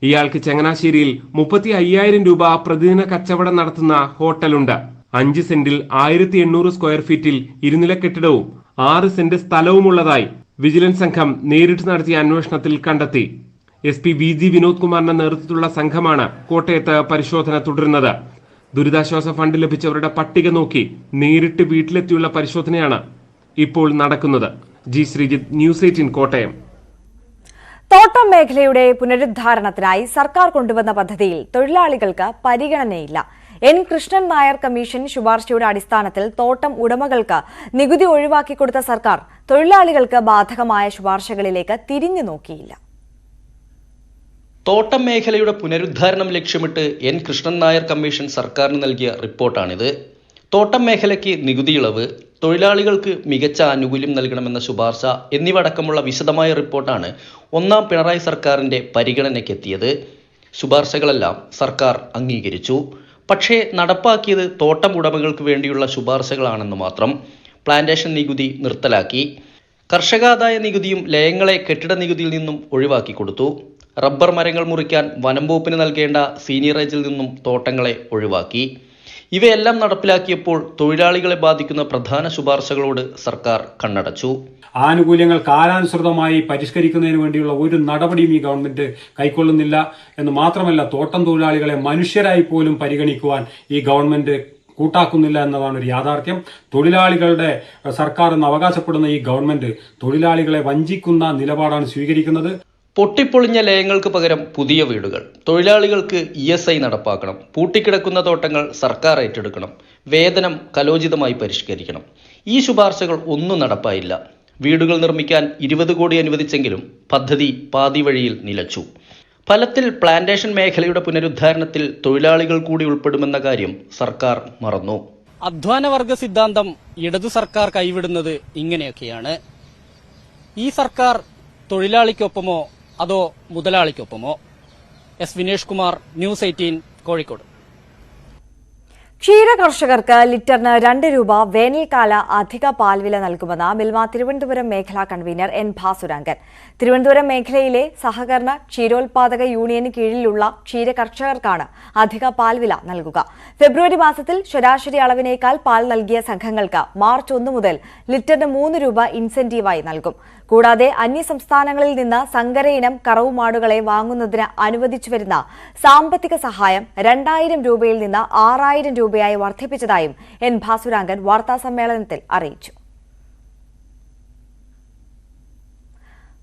ഇയാൾക്ക് ചങ്ങനാശ്ശേരിയിൽ 35,000 രൂപ പ്രതിദിന കച്ചവടം നടത്തുന്ന ഹോട്ടലുണ്ട്. 5 സെന്റിൽ 1800 സ്ക്വയർ ഫീറ്റിൽ 2 നില കെട്ടിടവും 6 സെന്റ് സ്ഥലവുമുള്ളതായി വിജിലൻസ് സംഘം നേരിട്ട് നടത്തിയ അന്വേഷണത്തിൽ കണ്ടെത്തി. SP VG വിനോദ് കുമാറിന്റെ നേതൃത്വത്തിലുള്ള സംഘമാണ് കോട്ടയത്ത് പരിശോധന തുടരുന്നത്. ദുരിതാശ്വാസ ഫണ്ട് ലഭിച്ചവരുടെ പട്ടിക നോക്കി നേരിട്ട് വീട്ടിലെത്തിയുള്ള പരിശോധനയാണ് ഇപ്പോൾ നടക്കുന്നത്. G Sreejith, news 18 Kottayam. തോട്ടം മേഖലയുടെ പുനരുദ്ധാരണത്തിനായി സർക്കാർ കൊണ്ടുവന്ന പദ്ധതിയിൽ തൊഴിലാളികൾക്ക് പരിഗണനയില്ല. N കൃഷ്ണൻ നായർ കമ്മീഷൻ ശുപാർശയുടെ അടിസ്ഥാനത്തിൽ തോട്ടം ഉടമകൾക്ക് നികുതി ഒഴിവാക്കിക്കൊടുത്ത സർക്കാർ തൊഴിലാളികൾക്ക് ബാധകമായ ശുപാർശകളിലേക്ക് തിരിഞ്ഞു നോക്കിയില്ല. തോട്ടം മേഖലയുടെ പുനരുദ്ധാരണം ലക്ഷ്യമിട്ട് N കൃഷ്ണൻ നായർ കമ്മീഷൻ സർക്കാരിന് നൽകിയ റിപ്പോർട്ടാണിത്. തോട്ടം മേഖലയ്ക്ക് നികുതി ഇളവ്, തൊഴിലാളികൾക്ക് മികച്ച ആനുകൂല്യം നൽകണമെന്ന ശുപാർശ എന്നിവ അടക്കമുള്ള വിശദമായ റിപ്പോർട്ടാണ് 1ാം പിണറായി സർക്കാരിൻ്റെ പരിഗണനയ്ക്കെത്തിയത്. ശുപാർശകളെല്ലാം സർക്കാർ അംഗീകരിച്ചു. പക്ഷേ നടപ്പാക്കിയത് തോട്ടം ഉടമകൾക്ക് വേണ്ടിയുള്ള ശുപാർശകളാണെന്ന് മാത്രം. പ്ലാന്റേഷൻ നികുതി നിർത്തലാക്കി. കർഷകാദായ നികുതിയും ലയങ്ങളെ കെട്ടിട നികുതിയിൽ നിന്നും ഒഴിവാക്കി കൊടുത്തു. റബ്ബർ മരങ്ങൾ മുറിക്കാൻ വനം വകുപ്പിന് നൽകേണ്ട സീനിയറേജിൽ നിന്നും തോട്ടങ്ങളെ ഒഴിവാക്കി. ഇവയെല്ലാം നടപ്പിലാക്കിയപ്പോൾ തൊഴിലാളികളെ ബാധിക്കുന്ന പ്രധാന ശുപാർശകളോട് സർക്കാർ കണ്ണടച്ചു. ആനുകൂല്യങ്ങൾ കാലാനുസൃതമായി പരിഷ്കരിക്കുന്നതിന് വേണ്ടിയുള്ള ഒരു നടപടിയും ഈ ഗവൺമെന്റ് കൈക്കൊള്ളുന്നില്ല എന്ന് മാത്രമല്ല, തോട്ടം തൊഴിലാളികളെ മനുഷ്യരായി പോലും പരിഗണിക്കുവാൻ ഈ ഗവൺമെന്റ് കൂട്ടാക്കുന്നില്ല എന്നതാണ് ഒരു യാഥാർത്ഥ്യം. തൊഴിലാളികളുടെ സർക്കാർ എന്ന് അവകാശപ്പെടുന്ന ഈ ഗവൺമെന്റ് തൊഴിലാളികളെ വഞ്ചിക്കുന്ന നിലപാടാണ് സ്വീകരിക്കുന്നത്. പൊട്ടിപ്പൊളിഞ്ഞ ലയങ്ങൾക്ക് പകരം പുതിയ വീടുകൾ, തൊഴിലാളികൾക്ക് ESI നടപ്പാക്കണം, പൂട്ടിക്കിടക്കുന്ന തോട്ടങ്ങൾ സർക്കാർ ഏറ്റെടുക്കണം, വേതനം കലോചിതമായി പരിഷ്കരിക്കണം. ഈ ശുപാർശകൾ ഒന്നും നടപ്പായില്ല. വീടുകൾ നിർമ്മിക്കാൻ 20 കോടി അനുവദിച്ചെങ്കിലും പദ്ധതി പാതി വഴിയിൽ നിലച്ചു. ഫലത്തിൽ പ്ലാന്റേഷൻ മേഖലയുടെ പുനരുദ്ധാരണത്തിൽ തൊഴിലാളികൾ കൂടി ഉൾപ്പെടുമെന്ന കാര്യം സർക്കാർ മറന്നു. അധ്വാനവർഗ സിദ്ധാന്തം ഇടതു സർക്കാർ കൈവിടുന്നത് ഇങ്ങനെയൊക്കെയാണ്. ഈ സർക്കാർ തൊഴിലാളിക്കൊപ്പമോ അതോ മുതലാളിക്കൊപ്പമോ? S Vinesh Kumar, news 18, Kozhikode. ക്ഷീര കർഷകർക്ക് ലിറ്ററിന് 2 രൂപ വേനൽക്കാല അധിക പാൽവില നൽകുമെന്ന് മിൽമ തിരുവനന്തപുരം മേഖലാ കൺവീനർ N. ഭാസുരാങ്കൻ. തിരുവനന്തപുരം മേഖലയിലെ സഹകരണ ക്ഷീരോത്പാദക യൂണിയന് കീഴിലുള്ള ക്ഷീര കർഷകർക്കാണ് അധിക പാൽവില നൽകുക. ഫെബ്രുവരി മാസത്തിൽ ശരാശരി അളവിനേക്കാൾ പാൽ നൽകിയ സംഘങ്ങൾക്ക് മാർച്ച് 1 മുതൽ ലിറ്ററിന് 3 രൂപ ഇൻസെന്റീവായി നൽകും. കൂടാതെ അന്യസംസ്ഥാനങ്ങളിൽ നിന്ന് സങ്കരയിനം കറവുമാടുകളെ വാങ്ങുന്നതിന് അനുവദിച്ചുവരുന്ന സാമ്പത്തിക സഹായം 2000 രൂപയിൽ നിന്ന് 6000 രൂപയായി വർദ്ധിപ്പിച്ചതായും N. ഭാസുരാങ്കൻ വാർത്താസമ്മേളനത്തിൽ അറിയിച്ചു.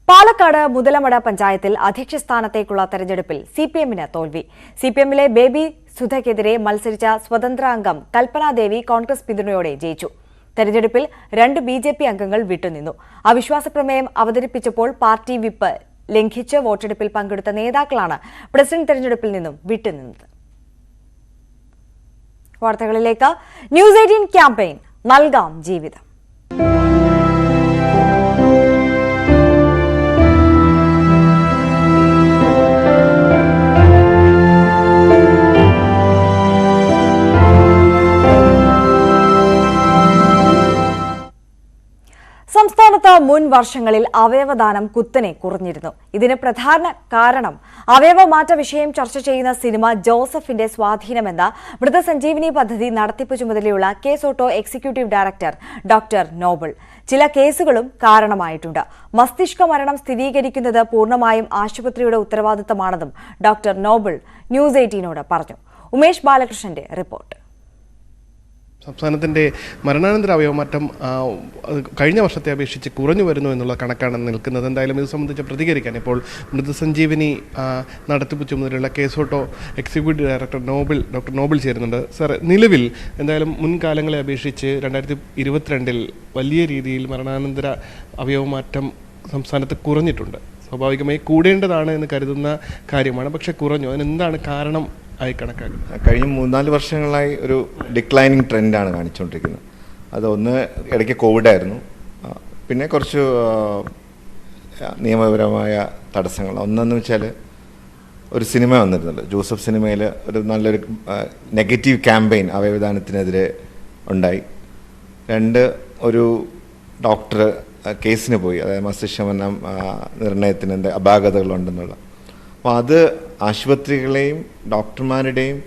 പാലക്കാട് മുതലമട പഞ്ചായത്തിൽ അധ്യക്ഷ സ്ഥാനത്തേക്കുള്ള തെരഞ്ഞെടുപ്പിൽ CPM-ന് തോൽവി. CPM-ലെ ബേബി സുധയ്ക്കെതിരെ മത്സരിച്ച സ്വതന്ത്ര അംഗം കൽപ്പനാദേവി കോൺഗ്രസ് പിന്തുണയോടെ ജയിച്ചു. തെരഞ്ഞെടുപ്പിൽ 2 BJP അംഗങ്ങൾ വിട്ടുനിന്നു. അവിശ്വാസ പ്രമേയം അവതരിപ്പിച്ചപ്പോൾ പാർട്ടി വിപ്പ് ലംഘിച്ച് വോട്ടെടുപ്പിൽ പങ്കെടുത്ത നേതാക്കളാണ് പ്രസിഡന്റ് തെരഞ്ഞെടുപ്പിൽ നിന്നും വിട്ടുനിന്നത്. വാർത്തകളിലേക്ക്. ന്യൂസ് 18 ക്യാമ്പയിൻ നൽകാം ജീവിതം. സംസ്ഥാനത്ത് മുൻ വർഷങ്ങളിൽ അവയവദാനം കുത്തനെ കുറഞ്ഞിരുന്നു. ഇതിന് പ്രധാന കാരണം അവയവമാറ്റ വിഷയം ചർച്ച ചെയ്യുന്ന സിനിമ ജോസഫിന്റെ സ്വാധീനമെന്ന മൃതസഞ്ജീവനി പദ്ധതി നടത്തിപ്പ് ചുമതലയുള്ള case auto executive director doctor Noble. ചില കേസുകളും കാരണമായിട്ടുണ്ട്. മസ്തിഷ്ക മരണം സ്ഥിരീകരിക്കുന്നത് പൂർണ്ണമായും ആശുപത്രിയുടെ ഉത്തരവാദിത്തമാണെന്നും ഡോക്ടർ നോബിൾ ന്യൂസ് 18നോട് പറഞ്ഞു. ഉമേഷ് ബാലകൃഷ്ണന്റെ റിപ്പോർട്ട്. സംസ്ഥാനത്തിൻ്റെ മരണാനന്തര അവയവമാറ്റം കഴിഞ്ഞ വർഷത്തെ അപേക്ഷിച്ച് കുറഞ്ഞു വരുന്നു എന്നുള്ള കണക്കാണ് നിൽക്കുന്നത്. എന്തായാലും ഇത് സംബന്ധിച്ച് പ്രതികരിക്കാൻ ഇപ്പോൾ മൃതസഞ്ജീവനി നടത്തിപ്പ് ചുമതലയുള്ള case auto executive director doctor Noble ചേരുന്നുണ്ട്. സാർ, നിലവിൽ എന്തായാലും മുൻകാലങ്ങളെ അപേക്ഷിച്ച് 2022 വലിയ രീതിയിൽ മരണാനന്തര അവയവമാറ്റം സംസ്ഥാനത്ത് കുറഞ്ഞിട്ടുണ്ട്. സ്വാഭാവികമായി കൂടേണ്ടതാണ് എന്ന് കരുതുന്ന കാര്യമാണ്, പക്ഷേ കുറഞ്ഞു. അതിനെന്താണ് കാരണം ആയി കണക്കാക്കുന്നത്? കഴിഞ്ഞ 3-4 വർഷങ്ങളായി ഒരു ഡിക്ലൈനിങ് ട്രെൻഡാണ് കാണിച്ചുകൊണ്ടിരിക്കുന്നത്. അതൊന്ന് ഇടയ്ക്ക് കോവിഡായിരുന്നു, പിന്നെ കുറച്ച് നിയമപരമായ തടസ്സങ്ങൾ. ഒന്നെന്ന് വെച്ചാൽ ഒരു സിനിമ വന്നിരുന്നുണ്ട്, ജോസഫ് സിനിമയിൽ ഒരു നല്ലൊരു നെഗറ്റീവ് ക്യാമ്പയിൻ അവയവദാനത്തിനെതിരെ ഉണ്ടായി. 2, ഒരു ഡോക്ടർ കേസിന് പോയി, അതായത് മസ്തിഷ്കമരണം നിർണയത്തിന് അപാകതകളുണ്ടെന്നുള്ള. അപ്പോൾ അത് ആശുപത്രികളെയും ഡോക്ടർമാരുടെയും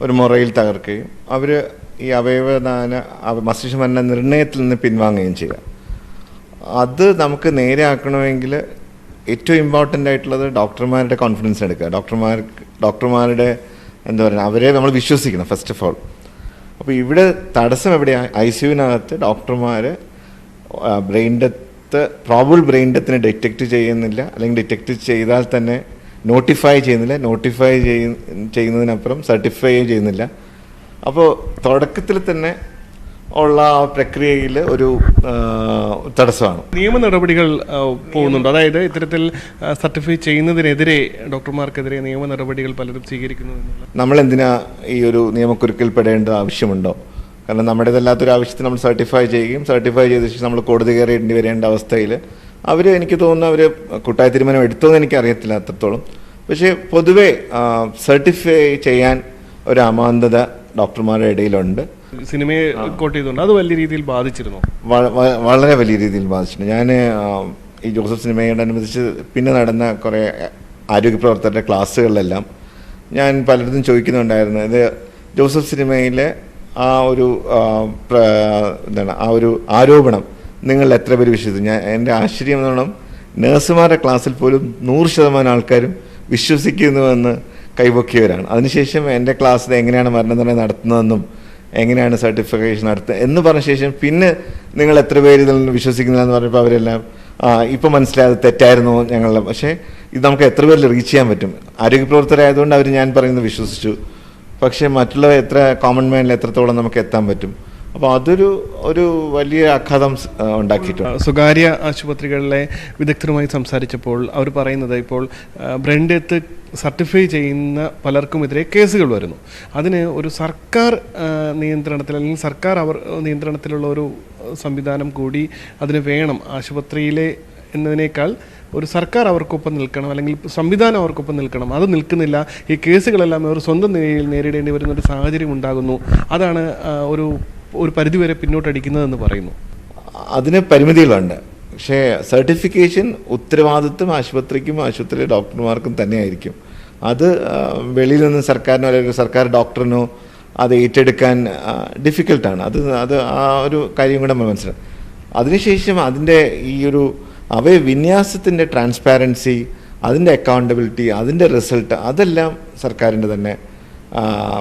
ഒരു മുറയിൽ തകർക്കുകയും അവർ ഈ അവയവദാന മസ്തിഷ്കമരണ നിർണയത്തിൽ നിന്ന് പിൻവാങ്ങുകയും ചെയ്യുക. അത് നമുക്ക് നേരെയാക്കണമെങ്കിൽ ഏറ്റവും ഇമ്പോർട്ടൻ്റ് ആയിട്ടുള്ളത് ഡോക്ടർമാരുടെ കോൺഫിഡൻസ് എടുക്കുക. ഡോക്ടർമാരുടെ എന്താ പറയുക, അവരെ നമ്മൾ വിശ്വസിക്കണം ഫസ്റ്റ് ഓഫ് ഓൾ. അപ്പോൾ ഇവിടെ തടസ്സം എവിടെയാണ്? ICUവിനകത്ത് ഡോക്ടർമാർ ബ്രെയിൻ ഡെത്ത്, പ്രോബബിൾ ബ്രെയിൻ ഡെത്തിനെ ഡിറ്റക്റ്റ് ചെയ്യുന്നില്ല, അല്ലെങ്കിൽ ഡിറ്റക്റ്റ് ചെയ്താൽ തന്നെ നോട്ടിഫൈ ചെയ്യുന്നില്ല, നോട്ടിഫൈ ചെയ്യുന്നതിനപ്പുറം സർട്ടിഫൈ ചെയ്യുന്നില്ല. അപ്പോൾ തുടക്കത്തിൽ തന്നെ ഉള്ള ആ പ്രക്രിയയിൽ ഒരു തടസ്സമാണ്. നിയമ നടപടികൾ പോകുന്നുണ്ട്, അതായത് ഇത്തരത്തിൽ സർട്ടിഫൈ ചെയ്യുന്നതിനെതിരെ ഡോക്ടർമാർക്കെതിരെ നിയമ നടപടികൾ പലരും സ്വീകരിക്കുന്നു. നമ്മളെന്തിനാ ഈ ഒരു നിയമക്കുരുക്കിൽ പെടേണ്ട ആവശ്യമുണ്ടോ? കാരണം നമ്മുടേതല്ലാത്തൊരു ആവശ്യത്തിന് നമ്മൾ സർട്ടിഫൈ ചെയ്യുകയും സർട്ടിഫൈ ചെയ്ത ശേഷം നമ്മൾ കോടതി കയറേണ്ടി വരേണ്ട അവസ്ഥയിൽ എനിക്ക് തോന്നുന്നു അവർ കൂട്ടായ തീരുമാനം എടുത്തോന്ന് എനിക്കറിയത്തില്ല അത്രത്തോളം. പക്ഷേ പൊതുവെ സർട്ടിഫൈ ചെയ്യാൻ ഒരു അമാന്തത ഡോക്ടർമാരുടെ ഇടയിലുണ്ട്. സിനിമയെ കോട്ട് ചെയ്തുകൊണ്ട് അത് വലിയ രീതിയിൽ ബാധിച്ചിരുന്നു, വളരെ വലിയ രീതിയിൽ ബാധിച്ചിട്ടുണ്ട്. ഞാൻ ഈ ജോസഫ് സിനിമയോടനുബന്ധിച്ച് പിന്നെ നടന്ന കുറേ ആരോഗ്യപ്രവർത്തകരുടെ ക്ലാസ്സുകളിലെല്ലാം ഞാൻ പലയിടത്തും ചോദിക്കുന്നുണ്ടായിരുന്നു, ഇത് ജോസഫ് സിനിമയിലെ ആ ഒരു എന്താണ് ആ ഒരു ആരോപണം നിങ്ങൾ എത്ര പേര് വിശ്വസിച്ചു? എൻ്റെ ആശ്ചര്യം എന്നോണം നഴ്സുമാരുടെ ക്ലാസ്സിൽ പോലും 100% ആൾക്കാരും വിശ്വസിക്കുന്നുവെന്ന് കൈപൊക്കിയവരാണ്. അതിനുശേഷം എൻ്റെ ക്ലാസ്സിൽ എങ്ങനെയാണ് മരണനിർണ്ണയം നടത്തുന്നതെന്നും എങ്ങനെയാണ് സർട്ടിഫിക്കേഷൻ നടത്തുന്നത് എന്ന് പറഞ്ഞ ശേഷം പിന്നെ നിങ്ങൾ എത്ര പേര് ഇതിൽ വിശ്വസിക്കുന്നില്ലെന്ന് പറഞ്ഞപ്പോൾ അവരെല്ലാം ഇപ്പം മനസ്സിലായത് തെറ്റായിരുന്നു ഞങ്ങളുടെ. പക്ഷേ ഇത് നമുക്ക് എത്ര പേരിൽ റീച്ച് ചെയ്യാൻ പറ്റും? ആരോഗ്യപ്രവർത്തകരായതുകൊണ്ട് അവർ ഞാൻ പറയുന്നത് വിശ്വസിച്ചു. പക്ഷേ മറ്റുള്ളവർ എത്ര കോമൺ മാനിൽ എത്രത്തോളം നമുക്ക് എത്താൻ പറ്റും? അപ്പോൾ ഒരു വലിയ ആഘാതം ഉണ്ടാക്കിയിട്ടുണ്ട്. സ്വകാര്യ ആശുപത്രികളിലെ വിദഗ്ധരുമായി സംസാരിച്ചപ്പോൾ അവർ പറയുന്നത് ഇപ്പോൾ ബ്രെയിൻ ഡെത്ത് സർട്ടിഫൈ ചെയ്യുന്ന പലർക്കുമെതിരെ കേസുകൾ വരുന്നു. അതിന് ഒരു സർക്കാർ നിയന്ത്രണത്തിൽ അല്ലെങ്കിൽ സർക്കാർ നിയന്ത്രണത്തിലുള്ള ഒരു സംവിധാനം കൂടി അതിന് വേണം. ആശുപത്രിയിലെ എന്നതിനേക്കാൾ ഒരു സർക്കാർ അവർക്കൊപ്പം നിൽക്കണം, അല്ലെങ്കിൽ സംവിധാനം അവർക്കൊപ്പം നിൽക്കണം. അത് നിൽക്കുന്നില്ല. ഈ കേസുകളെല്ലാം അവർ സ്വന്തം നിലയിൽ നേരിടേണ്ടി വരുന്നൊരു സാഹചര്യം ഉണ്ടാകുന്നു. അതാണ് ഒരു പരിധിവരെ പിന്നോട്ടടിക്കുന്നതെന്ന് പറയുന്നു. അതിന് പരിമിതികളുണ്ട്. പക്ഷേ സർട്ടിഫിക്കേഷൻ ഉത്തരവാദിത്വം ആശുപത്രിക്കും ആശുപത്രിയിലെ ഡോക്ടർമാർക്കും തന്നെയായിരിക്കും. അത് വെളിയിൽ നിന്ന് സർക്കാരിനോ അല്ലെങ്കിൽ സർക്കാർ ഡോക്ടറിനോ അത് ഏറ്റെടുക്കാൻ ഡിഫിക്കൽട്ടാണ്. അത് ആ ഒരു കാര്യം കൂടെ നമ്മൾ മനസ്സിലാക്കും. അതിനുശേഷം അതിൻ്റെ ഈ ഒരു വിന്യാസത്തിൻ്റെ ട്രാൻസ്പാരൻസി, അതിൻ്റെ അക്കൗണ്ടബിലിറ്റി, അതിൻ്റെ റിസൾട്ട്, അതെല്ലാം സർക്കാരിൻ്റെ തന്നെ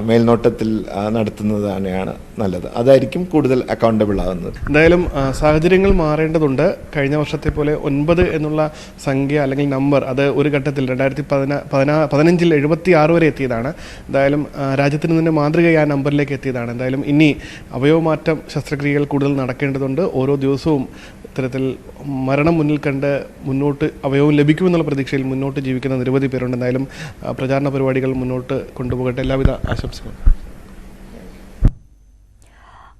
മേൽനോട്ടത്തിൽ നടത്തുന്നത് തന്നെയാണ് നല്ലത്. അതായിരിക്കും കൂടുതൽ അക്കൗണ്ടബിൾ ആകുന്നത്. എന്തായാലും സാഹചര്യങ്ങൾ മാറേണ്ടതുണ്ട്. കഴിഞ്ഞ വർഷത്തെ പോലെ 9 എന്നുള്ള സംഖ്യ അല്ലെങ്കിൽ നമ്പർ അത് ഒരു ഘട്ടത്തിൽ 2015 76 വരെ എത്തിയതാണ്. എന്തായാലും രാജ്യത്തിന് തന്നെ മാതൃകയായ നമ്പറിലേക്ക് എത്തിയതാണ്. എന്തായാലും ഇനി അവയവമാറ്റം ശസ്ത്രക്രിയകൾ കൂടുതൽ നടക്കേണ്ടതുണ്ട്. ഓരോ ദിവസവും ഇത്തരത്തിൽ മരണം മുന്നിൽ കണ്ട് മുന്നോട്ട് അവയവം ലഭിക്കുമെന്നുള്ള പ്രതീക്ഷയിൽ മുന്നോട്ട് ജീവിക്കുന്ന നിരവധി പേരുണ്ട്. എന്തായാലും പ്രചാരണ പരിപാടികൾ മുന്നോട്ട് കൊണ്ടുപോകട്ടെ. എല്ലാവിധ ആശംസകളും.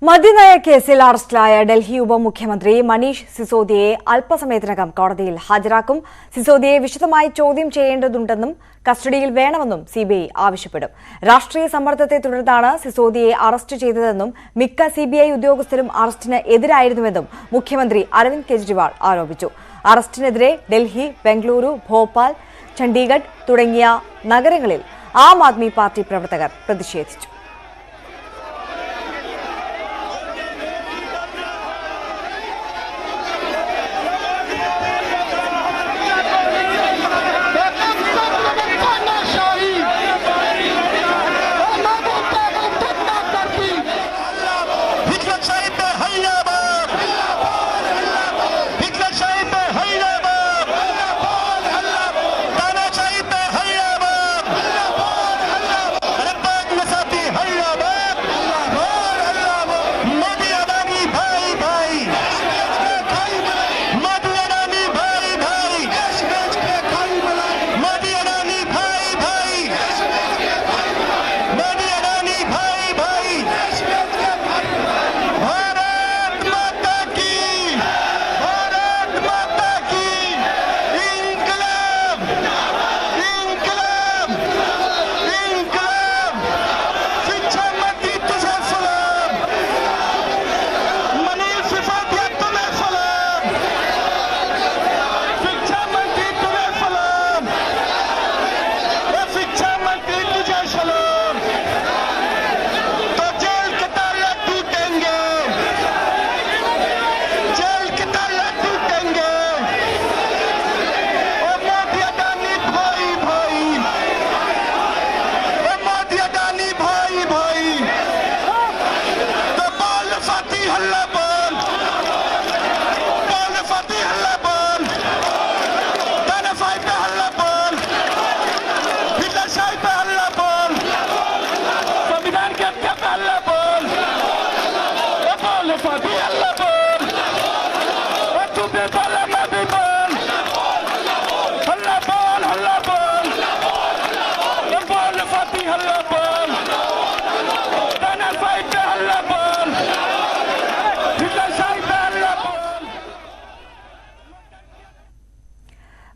മദ്യനയ കേസിൽ അറസ്റ്റിലായ ഡൽഹി ഉപമുഖ്യമന്ത്രി മനീഷ് സിസോദിയെ അല്പസമയത്തിനകം കോടതിയിൽ ഹാജരാക്കും. സിസോദിയെ വിശദമായി ചോദ്യം ചെയ്യേണ്ടതുണ്ടെന്നും കസ്റ്റഡിയിൽ വേണമെന്നും CBI ആവശ്യപ്പെടും. രാഷ്ട്രീയ സമ്മർദ്ദത്തെ തുടർന്നാണ് സിസോദിയെ അറസ്റ്റ് ചെയ്തതെന്നും മിക്ക CBI ഉദ്യോഗസ്ഥരും അറസ്റ്റിന് എതിരായിരുന്നുവെന്നും മുഖ്യമന്ത്രി അരവിന്ദ് കെജ്രിവാൾ ആരോപിച്ചു. അറസ്റ്റിനെതിരെ ഡൽഹി, ബംഗളൂരു, ഭോപ്പാൽ, ചണ്ഡീഗഡ് തുടങ്ങിയ നഗരങ്ങളിൽ ആം ആദ്മി പാർട്ടി പ്രവർത്തകർ പ്രതിഷേധിച്ചു.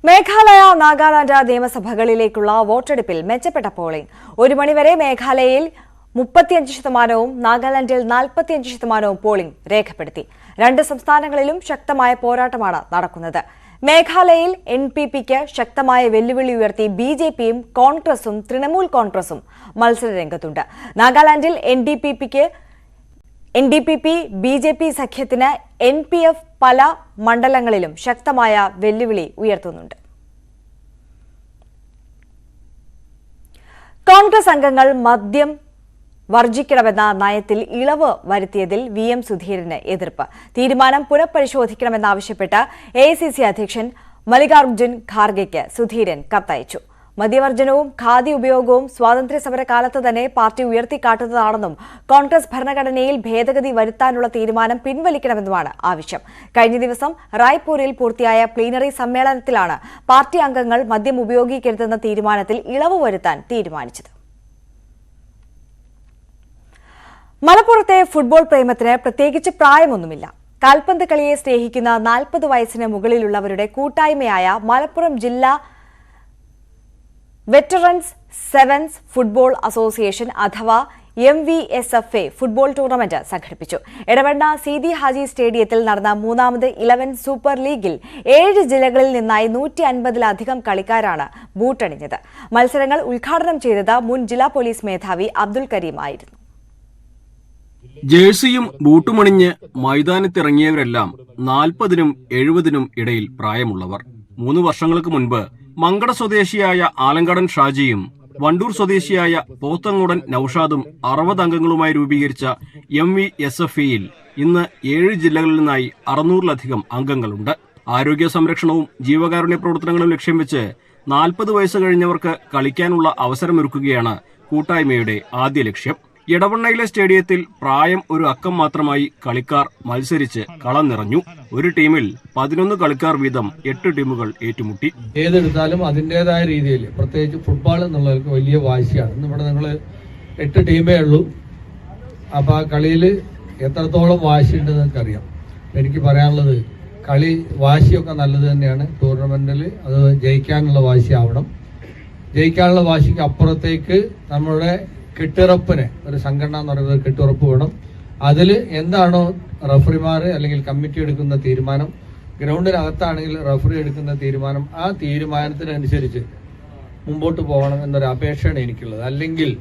മേഘാലയ, നാഗാലാൻഡ് നിയമസഭകളിലേക്കുള്ള വോട്ടെടുപ്പിൽ മെച്ചപ്പെട്ട പോളിംഗ്. 1 മണിവരെ മേഘാലയയിൽ 35%, നാഗാലാൻഡിൽ 45% പോളിംഗ് രേഖപ്പെടുത്തി. 2 സംസ്ഥാനങ്ങളിലും ശക്തമായ പോരാട്ടമാണ് നടക്കുന്നത്. മേഘാലയയിൽ NPPക്ക് ശക്തമായ വെല്ലുവിളി ഉയർത്തി BJPയും കോൺഗ്രസും തൃണമൂൽ കോൺഗ്രസും മത്സരരംഗത്തുണ്ട്. നാഗാലാൻഡിൽ NDPP BJP സഖ്യത്തിന് NPF പല മണ്ഡലങ്ങളിലും ശക്തമായ വെല്ലുവിളി ഉയർത്തുന്നുണ്ട്. കോൺഗ്രസ് അംഗങ്ങൾ മദ്യം വർജിക്കണമെന്ന നയത്തിൽ ഇളവ് വരുത്തിയതിൽ VM സുധീരന് എതിർപ്പ്. തീരുമാനം പുനഃപരിശോധിക്കണമെന്നാവശ്യപ്പെട്ട് AICC അധ്യക്ഷൻ മല്ലികാർജ്ജുൻ ഖാർഗെയ്ക്ക് സുധീരൻ കത്തയച്ചു. മദ്യവർജനവും ഖാദി ഉപയോഗവും സ്വാതന്ത്ര്യ സമരകാലത്ത് തന്നെ പാർട്ടി ഉയർത്തിക്കാട്ടുന്നതാണെന്നും കോൺഗ്രസ് ഭരണഘടനയിൽ ഭേദഗതി വരുത്താനുള്ള തീരുമാനം പിൻവലിക്കണമെന്നുമാണ് ആവശ്യം. കഴിഞ്ഞ ദിവസം റായ്പൂരിൽ പൂർത്തിയായ പ്ലീനറി സമ്മേളനത്തിലാണ് പാർട്ടി അംഗങ്ങൾ മദ്യം ഉപയോഗിക്കരുതെന്ന തീരുമാനത്തിൽ ഇളവ് വരുത്താൻ തീരുമാനിച്ചത്. മലപ്പുറത്തെ ഫുട്ബോൾ പ്രേമത്തിന് പ്രത്യേകിച്ച് പ്രായമൊന്നുമില്ല. കാൽപന്ത് കളിയെ സ്നേഹിക്കുന്ന 40 വയസ്സിന് മുകളിലുള്ളവരുടെ കൂട്ടായ്മയായ മലപ്പുറം ജില്ലാ വെറ്ററൻസ് സെവൻസ് ഫുട്ബോൾ അസോസിയേഷൻ അഥവാ MVSFA ഫുട്ബോൾ ടൂർണമെന്റ് സംഘടിപ്പിച്ചു. എടവണ്ണ സീതി ഹാജി സ്റ്റേഡിയത്തിൽ നടന്ന മൂന്നാമത് 11 സൂപ്പർ ലീഗിൽ 7 ജില്ലകളിൽ നിന്നായി 150-ലധികം കളിക്കാരാണ് ബൂട്ടണിഞ്ഞത്. മത്സരങ്ങൾ ഉദ്ഘാടനം ചെയ്തത് മുൻ ജില്ലാ പോലീസ് മേധാവി അബ്ദുൽ കരീം ആയിരുന്നു. ജേഴ്സിയും ബൂട്ടുമണിഞ്ഞ് മൈതാനത്തിറങ്ങിയവരെല്ലാം 40-നും 70-നും ഇടയിൽ പ്രായമുള്ളവർ. 3 വർഷങ്ങൾക്ക് മുൻപ് മങ്കട സ്വദേശിയായ ആലങ്കടൻ ഷാജിയും വണ്ടൂർ സ്വദേശിയായ പോത്തങ്ങോടൻ നൌഷാദും 60 അംഗങ്ങളുമായി രൂപീകരിച്ച MVSFയിൽ ഇന്ന് 7 ജില്ലകളിൽ നിന്നായി 600-ലധികം അംഗങ്ങളുണ്ട്. ആരോഗ്യ സംരക്ഷണവും ജീവകാരുണ്യ പ്രവർത്തനങ്ങളും ലക്ഷ്യം വെച്ച് 40 വയസ്സ് കഴിഞ്ഞവർക്ക് കളിക്കാനുള്ള അവസരമൊരുക്കുകയാണ് കൂട്ടായ്മയുടെ ആദ്യ ലക്ഷ്യം. എടവണ്ണയിലെ സ്റ്റേഡിയത്തിൽ പ്രായം ഒരു അക്കം മാത്രമായി കളിക്കാർ മത്സരിച്ച് കളം നിറഞ്ഞു. ഒരു ടീമിൽ 11 കളിക്കാർ വീതം 8 ടീമുകൾ ഏറ്റുമുട്ടി. ഏതെടുത്താലും അതിൻ്റെതായ രീതിയിൽ പ്രത്യേകിച്ച് ഫുട്ബോൾ എന്നുള്ളവർക്ക് വലിയ വാശിയാണ്. ഇവിടെ നിങ്ങൾ 8 ടീമേ ഉള്ളൂ. അപ്പോൾ ആ കളിയിൽ എത്രത്തോളം വാശിയുണ്ടെന്ന് നിങ്ങൾക്കറിയാം. എനിക്ക് പറയാനുള്ളത് കളി വാശിയൊക്കെ നല്ലത് തന്നെയാണ്. ടൂർണമെന്റിൽ അത് ജയിക്കാനുള്ള വാശി ആവണം. ജയിക്കാനുള്ള വാശിക്ക് അപ്പുറത്തേക്ക് നമ്മുടെ കെട്ടുറപ്പിന് ഒരു സംഘടന എന്ന് പറയുന്നത് കെട്ടുറപ്പ് വേണം. അതിൽ എന്താണോ റഫറിമാർ അല്ലെങ്കിൽ കമ്മിറ്റി എടുക്കുന്ന തീരുമാനം, ഗ്രൗണ്ടിനകത്താണെങ്കിൽ റഫറി എടുക്കുന്ന തീരുമാനം, ആ തീരുമാനത്തിനനുസരിച്ച് മുമ്പോട്ട് പോകണം എന്നൊരു അപേക്ഷയാണ് എനിക്കുള്ളത്. അല്ലെങ്കിൽ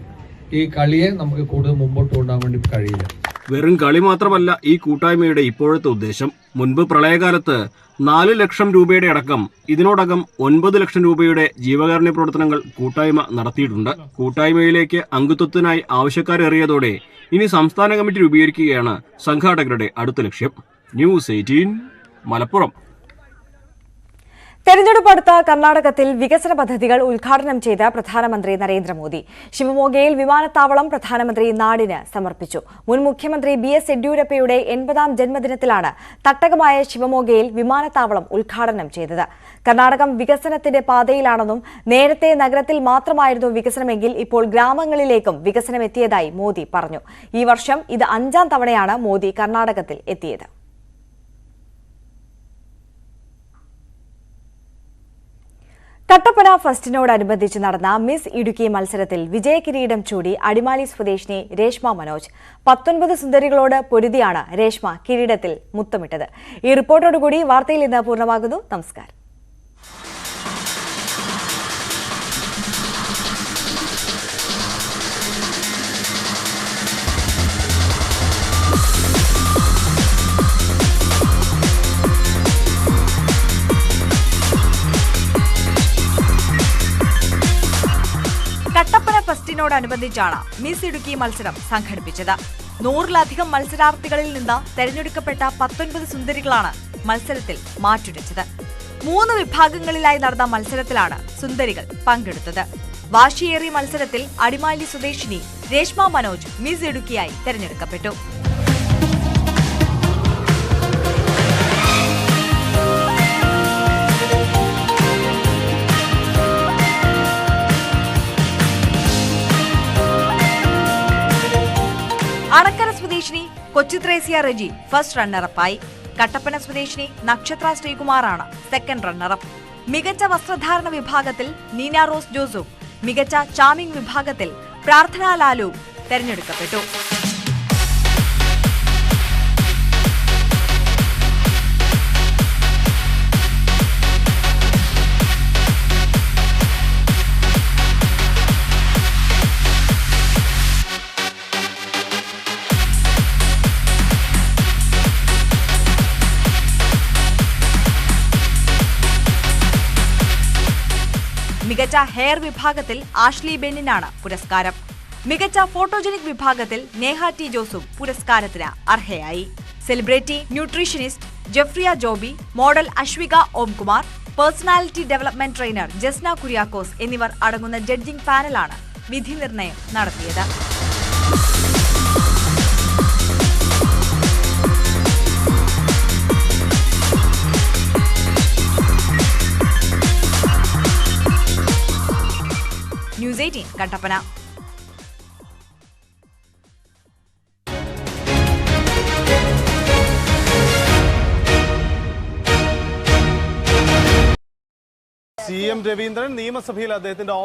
ഈ കളിയെ നമുക്ക് കൂടുതൽ മുമ്പോട്ട് കൊണ്ടുപോകാൻ വേണ്ടി കഴിയില്ല. വെറും കളി മാത്രമല്ല ഈ കൂട്ടായ്മയുടെ ഇപ്പോഴത്തെ ഉദ്ദേശം. മുൻപ് പ്രളയകാലത്ത് 4 ലക്ഷം രൂപയുടെ അടക്കം ഇതിനോടകം 9 ലക്ഷം രൂപയുടെ ജീവകാരുണ്യ പ്രവർത്തനങ്ങൾ കൂട്ടായ്മ നടത്തിയിട്ടുണ്ട്. കൂട്ടായ്മയിലേക്ക് അംഗത്വത്തിനായി ആവശ്യക്കാരേറിയതോടെ ഇനി സംസ്ഥാന കമ്മിറ്റി രൂപീകരിക്കുകയാണ് സംഘാടകരുടെ അടുത്ത ലക്ഷ്യം. ന്യൂസ് 18 മലപ്പുറം. തെരഞ്ഞെടുപ്പ് അടുത്ത കർണാടകത്തിൽ വികസന പദ്ധതികൾ ഉദ്ഘാടനം ചെയ്ത പ്രധാനമന്ത്രി നരേന്ദ്രമോദി. ശിവമോഗയിൽ വിമാനത്താവളം പ്രധാനമന്ത്രി നാടിന് സമർപ്പിച്ചു. മുൻ മുഖ്യമന്ത്രി BS യെദ്യൂരപ്പയുടെ 80ാം ജന്മദിനത്തിലാണ് തട്ടകമായ ശിവമോഗയിൽ വിമാനത്താവളം ഉദ്ഘാടനം ചെയ്തത്. കർണാടകം വികസനത്തിന്റെ പാതയിലാണെന്നും നേരത്തെ നഗരത്തിൽ മാത്രമായിരുന്നു വികസനമെങ്കിൽ ഇപ്പോൾ ഗ്രാമങ്ങളിലേക്കും വികസനം എത്തിയതായി മോദി പറഞ്ഞു. ഈ വർഷം ഇത് 5ാം തവണയാണ് മോദി കർണാടകത്തിൽ എത്തിയത്. കട്ടപ്പന ഫെസ്റ്റിനോടനുബന്ധിച്ച് നടന്ന മിസ് ഇടുക്കി മത്സരത്തിൽ വിജയകിരീടം ചൂടി അടിമാലി സ്വദേശിനി രേഷ്മ മനോജ്. 19 സുന്ദരികളോട് പൊരുതിയാണ് രേഷ്മ കിരീടത്തിൽ മുത്തമിട്ടത്. ഈ റിപ്പോർട്ടോടുകൂടി വാർത്തയിൽ ഇന്ന് പൂർണ്ണമാകുന്നു. നമസ്കാരം. കട്ടപ്പന ഫെസ്റ്റിനോടനുബന്ധിച്ചാണ് മിസ് ഇടുക്കി മത്സരം സംഘടിപ്പിച്ചത്. 100-ലധികം മത്സരാർത്ഥികളിൽ നിന്ന് തെരഞ്ഞെടുക്കപ്പെട്ട 19 സുന്ദരികളാണ് മത്സരത്തിൽ മാറ്റുരച്ചത്. 3 വിഭാഗങ്ങളിലായി നടന്ന മത്സരത്തിലാണ് സുന്ദരികൾ പങ്കെടുത്തത്. വാശിയേറിയ മത്സരത്തിൽ അടിമാലി സ്വദേശിനി രേഷ്മ മനോജ് മിസ് ഇടുക്കിയായി തെരഞ്ഞെടുക്കപ്പെട്ടു. അണക്കര സ്വദേശിനി കൊച്ചിത്രേസ്യ റെജി ഫസ്റ്റ് റണ്ണറപ്പായി. കട്ടപ്പന സ്വദേശിനി നക്ഷത്ര ശ്രീകുമാറാണ് സെക്കൻഡ് റണ്ണറപ്പ്. മികച്ച വസ്ത്രധാരണ വിഭാഗത്തിൽ നീന റോസ് ജോസഫ്, മികച്ച ചാമിംഗ് വിഭാഗത്തിൽ പ്രാർത്ഥന ലാലു തെരഞ്ഞെടുക്കപ്പെട്ടു. മികച്ച ഹെയർ വിഭാഗത്തിൽ ആഷ്ലി ബെന്നിനാണ് പുരസ്കാരം. മികച്ച ഫോട്ടോജനിക് വിഭാഗത്തിൽ നേഹ ടി ജോസും പുരസ്കാരത്തിന് അർഹയായി. Celebrity nutritionist Jefria Joby, model Ashwika Omkumar, personality development trainer Jasna Kuriakose എന്നിവർ അടങ്ങുന്ന ജഡ്ജിംഗ് പാനലാണ് വിധി നിർണയം നടത്തിയത്. ന്യൂസ് 18 കട്ടപ്പന. CM രവീന്ദ്രൻ നിയമസഭയിൽ അദ്ദേഹത്തിന്റെ